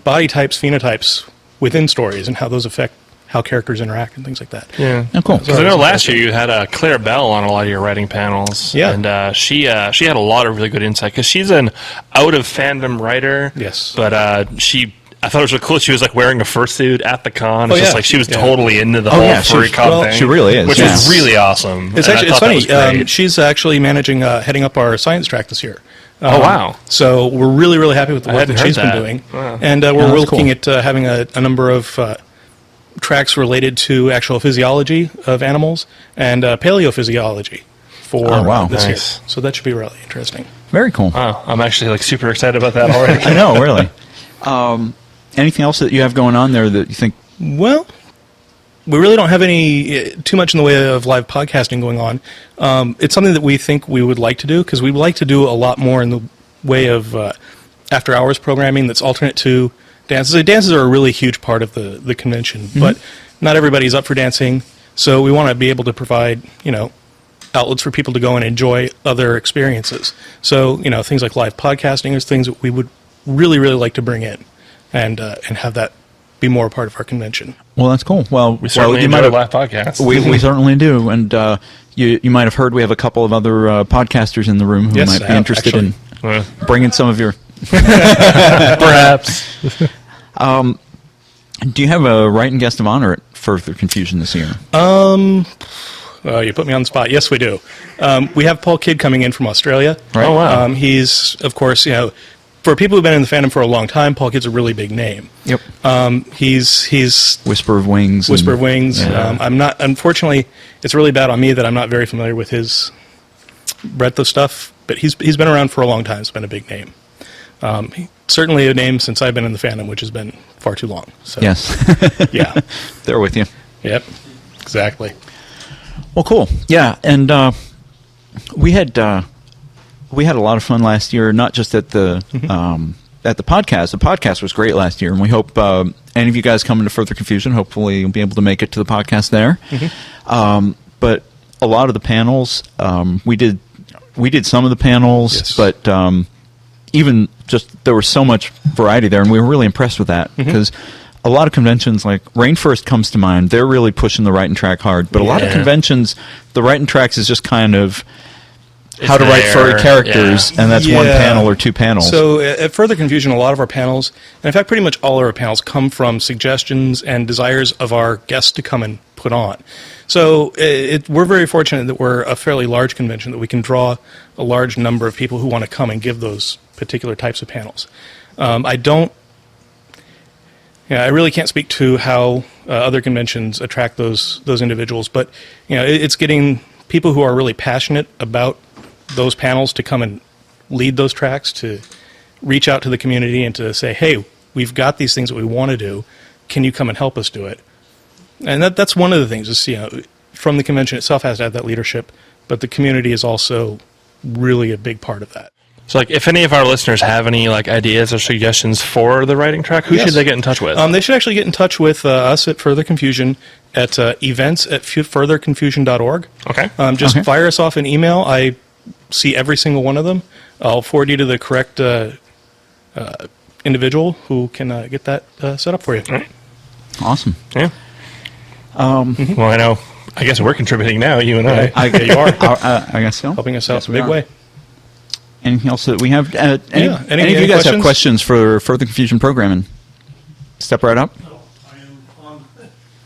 body types, phenotypes within stories, and how those affect how characters interact and things like that. Yeah. Oh, cool. Because I know last year you had Claire Bell on a lot of your writing panels. Yeah. And she had a lot of really good insight, because she's an out-of-fandom writer. Yes. But I thought it was really cool. She was like wearing a fursuit at the con. It's Oh, just yeah. like she was Yeah. totally into the whole furry con thing. She really is. Which was really awesome. It's And I actually it's thought that was funny. great. She's actually managing heading up our science track this year. Oh, wow. So we're really, really happy with the I work hadn't that she's heard been that. doing, Wow. and that's we're looking cool. at having a number of tracks related to actual physiology of animals and paleophysiology for this year. Nice. So that should be really interesting. Very cool. Wow. I'm actually like super excited about that already. I know, really. Anything else that you have going on there that you think? Well, we really don't have any too much in the way of live podcasting going on. It's something that we think we would like to do, because we'd like to do a lot more in the way of after-hours programming that's alternate to dances. Dances are a really huge part of the convention, but not everybody's up for dancing, so we want to be able to provide, outlets for people to go and enjoy other experiences. So, things like live podcasting is things that we would really, really like to bring in and have that be more a part of our convention. Well, that's cool. Well, We certainly you enjoy might have live podcasts. We certainly do, and you might have heard we have a couple of other podcasters in the room who Yes, might I be have, interested actually. in bringing some of your. Perhaps. Do you have a writing guest of honor at Further Confusion this year? You put me on the spot. Yes, we do. We have Paul Kidd coming in from Australia. Right. Oh, wow. He's, of course, for people who've been in the fandom for a long time, Paul Kidd's a really big name. Yep. He's Whisper of Wings. Whisper of Wings. Yeah. I'm not. Unfortunately, it's really bad on me that I'm not very familiar with his breadth of stuff. But he's been around for a long time. It's been a big name. Certainly a name since I've been in the fandom, which has been far too long. So, Yes. Yeah. They're with you. Yep. Exactly. Well, cool. Yeah, and we had a lot of fun last year. Not just at the podcast. The podcast was great last year, and we hope any of you guys come into Further Confusion. Hopefully, you'll be able to make it to the podcast there. But a lot of the panels, we did some of the panels, Yes. but even just there was so much variety there, and we were really impressed with that because. A lot of conventions, like Rainforest comes to mind, they're really pushing the writing track hard. But a lot of Yeah. conventions, the writing tracks is just kind of how It's to write there, furry characters, yeah. and that's one Yeah. panel or two panels. So at Further Confusion, a lot of our panels, and in fact pretty much all of our panels, come from suggestions and desires of our guests to come and put on. So we're very fortunate that we're a fairly large convention, that we can draw a large number of people who want to come and give those particular types of panels. I really can't speak to how other conventions attract those individuals, but it's getting people who are really passionate about those panels to come and lead those tracks, to reach out to the community and to say, hey, we've got these things that we want to do. Can you come and help us do it? And that's one of the things is, from the convention itself has to have that leadership, but the community is also really a big part of that. So, if any of our listeners have any ideas or suggestions for the writing track, who should they get in touch with? They should actually get in touch with us at Further Confusion at events@furtherconfusion.org. Okay. Just fire us off an email. I see every single one of them. I'll forward you to the correct individual who can get that set up for you. All right. Awesome. Yeah. Well, I know. I guess we're contributing now, you and I. Yeah, you are. I guess so. Helping us out Yes, in we a big are. way. Anything else that we have? Any of Any you guys have questions? questions for Further Confusion programming? Step right up.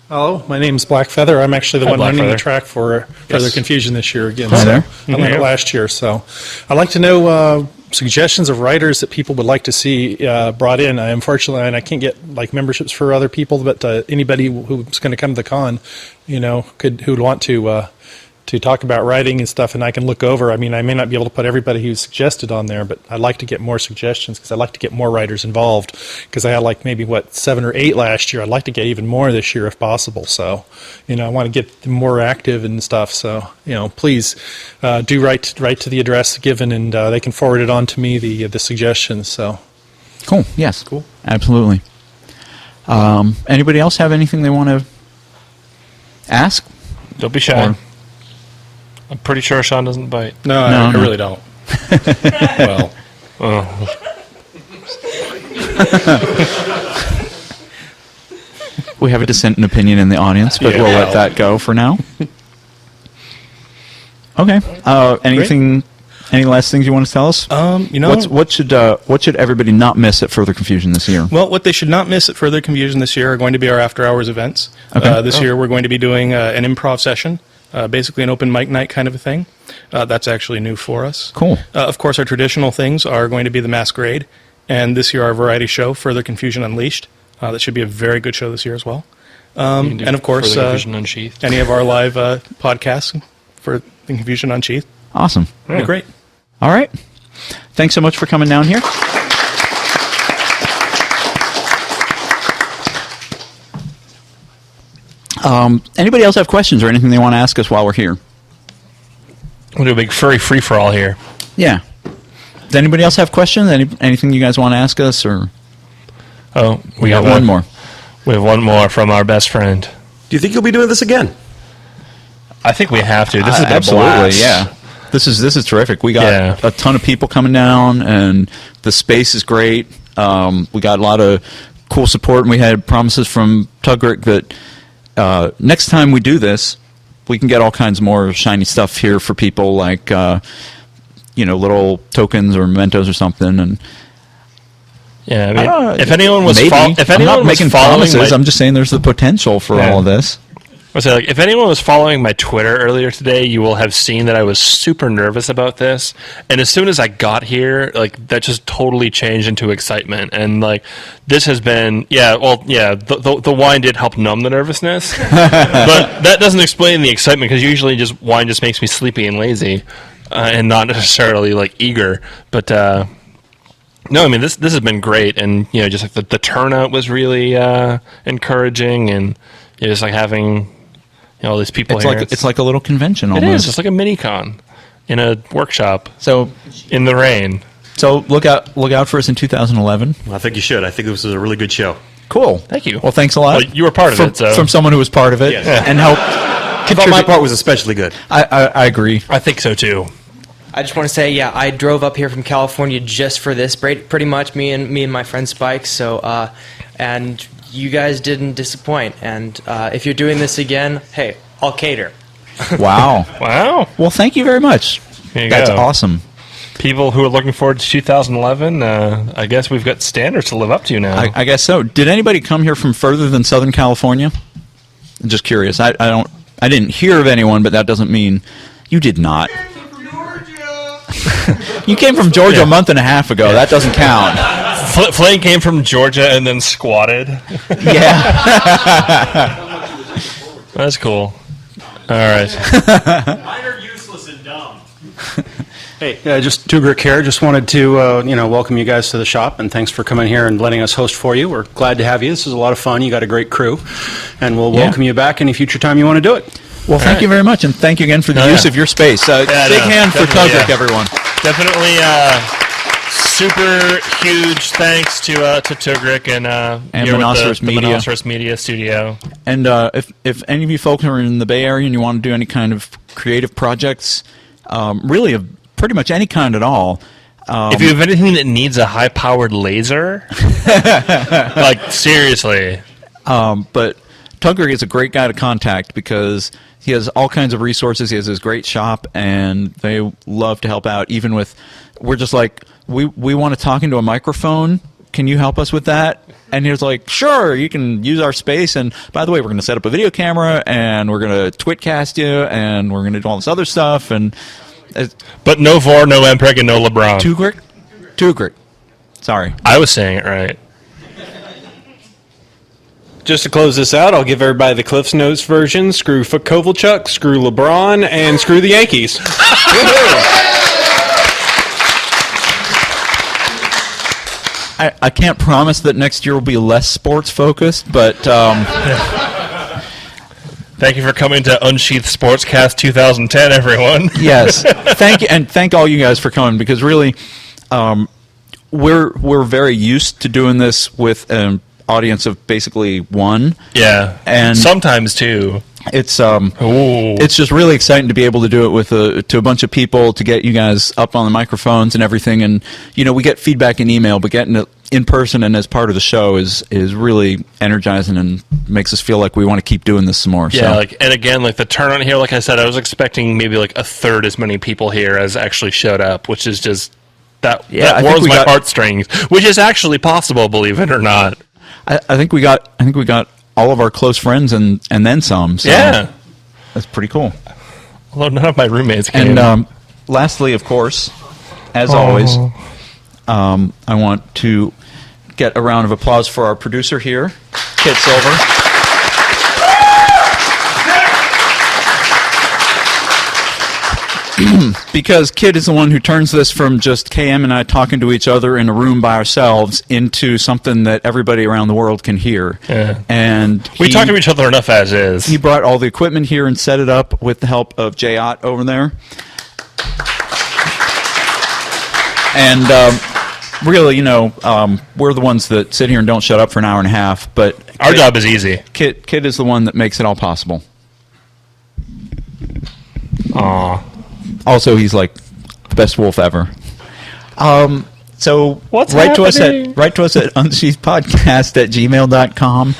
Hello, my name's Black Feather. I'm actually the Hi, one Black running Feather. the track for Further Confusion this year again. Hi So there. I learned it last year, so I'd like to know suggestions of writers that people would like to see brought in. Unfortunately, and I can't get memberships for other people, but anybody who's going to come to the con, who'd want to talk about writing and stuff, and I can look over. I mean, I may not be able to put everybody who's suggested on there, but I'd like to get more suggestions because I'd like to get more writers involved because I had 7 or 8 last year. I'd like to get even more this year if possible. So, I want to get them more active and stuff. So, please do write to the address given, and they can forward it on to me, the suggestions. So, Cool. Yes. Cool. Absolutely. Anybody else have anything they want to ask? Don't be shy. Or- I'm pretty sure Sean doesn't bite. No, No, I no. really don't. Well, We have a dissenting opinion in the audience, but we'll let that go for now. Okay. Anything? Any last things you want to tell us? What should everybody not miss at Further Confusion this year? well, what they should not miss at Further Confusion this year are going to be our after-hours events. Okay. This year we're going to be doing an improv session, basically an open mic night kind of a thing. That's actually new for us. Cool. Of course, our traditional things are going to be the Masquerade, and this year our variety show, Further Confusion Unleashed. That should be a very good show this year as well. And of course, Further Confusion Unsheathed. any of our live podcasts for the Confusion Unsheathed. Awesome. Be great. All right. Thanks so much for coming down here. Anybody else have questions or anything they want to ask us while we're here? We'll do a big furry free-for-all here. Yeah. Does anybody else have questions? Anything you guys want to ask us? Or Oh, we got one more. We have one more from our best friend. Do you think you'll be doing this again? I think we have to. This has been Absolutely, a blast. yeah. This is terrific. We got a ton of people coming down, and the space is great. We got a lot of cool support, and we had promises from Tugrick that next time we do this, we can get all kinds more shiny stuff here for people, like little tokens or mementos or something. And yeah, I mean, if anyone was I'm not was making following promises. I'm just saying there's the potential for all of this. I was like, if anyone was following my Twitter earlier today, you will have seen that I was super nervous about this. And as soon as I got here, like, that just totally changed into excitement. And like, this has been, the wine did help numb the nervousness, but that doesn't explain the excitement, because usually wine just makes me sleepy and lazy, and not necessarily like eager. But no, I mean, this has been great, and just like the turnout was really encouraging, and just like having all these people here. It's like a little convention almost. It is. It's like a mini con in a workshop. So in the rain. So look out for us in 2011. Well, I think you should. I think this was a really good show. Cool. Thank you. Well, thanks a lot. Well, you were part of it. So. From someone who was part of it and helped. I thought my part was especially good. I agree. I think so too. I just want to say, I drove up here from California just for this, pretty much, me and my friend Spike. So, and you guys didn't disappoint. And if you're doing this again, hey, I'll cater. Wow. Wow. Well, thank you very much. That's awesome. People who are looking forward to 2011, I guess we've got standards to live up to now. I guess so. Did anybody come here from further than Southern California? I'm just curious. I didn't hear of anyone, but that doesn't mean you did not. You came from Georgia a month and a half ago. That doesn't count. Flane came from Georgia and then squatted. Yeah. That's cool. All right. Mine are useless and dumb. Hey, just Tugrick here. Just wanted to, welcome you guys to the shop, and thanks for coming here and letting us host for you. We're glad to have you. This is a lot of fun. You got a great crew, and we'll welcome you back any future time you want to do it. Well, thank you very much, and thank you again for the use of your space. Big hand for Tugrick, everyone. Definitely super huge thanks to Tugrick and Monoceros Media. The Monoceros Media Studio. And if any of you folks are in the Bay Area and you want to do any kind of creative projects, really of pretty much any kind at all. If you have anything that needs a high-powered laser, like seriously. But Tugrick is a great guy to contact because he has all kinds of resources. He has his great shop, and they love to help out. Even with, we're just like, we want to talk into a microphone. Can you help us with that? And he was like, sure, you can use our space. And by the way, we're going to set up a video camera, and we're going to twitcast you, and we're going to do all this other stuff. And but no Vor, no Mpreg, and no LeBron. Tugrick. Sorry. I was saying it right. Just to close this out, I'll give everybody the Cliff's Notes version. Screw Kovalchuk, screw LeBron, and screw the Yankees. I can't promise that next year will be less sports focused, but thank you for coming to Unsheathed Sportscast 2010, everyone. Yes, thank you, and thank all you guys for coming, because really, we're very used to doing this with an audience of basically one. Yeah, and sometimes two. It's just really exciting to be able to do it with to a bunch of people, to get you guys up on the microphones and everything. And we get feedback in email, but getting it in person and as part of the show is really energizing and makes us feel like we want to keep doing this some more. Yeah, so. And again, like the turnout here, like I said, I was expecting maybe like a third as many people here as actually showed up, which is just that warms my heartstrings, which is actually possible, believe it or not. I think we got all of our close friends and then some. So yeah, that's pretty cool. Although none of my roommates came. And lastly, of course, as always, I want to get a round of applause for our producer here, Kit Silver. Because Kid is the one who turns this from just KM and I talking to each other in a room by ourselves into something that everybody around the world can hear. Yeah. And we talk to each other enough as is. He brought all the equipment here and set it up with the help of Jayot over there. And really, we're the ones that sit here and don't shut up for an hour and a half. But our job is easy. Kid is the one that makes it all possible. Aww. Also, he's like the best wolf ever. So What's write to happening? us at unsheathedpodcast@gmail.com.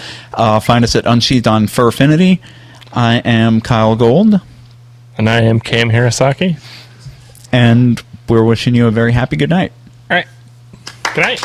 Find us at Unsheathed on Furfinity. I am Kyle Gold. And I am Cam Hirosaki. And we're wishing you a very happy good night. All right. Good night.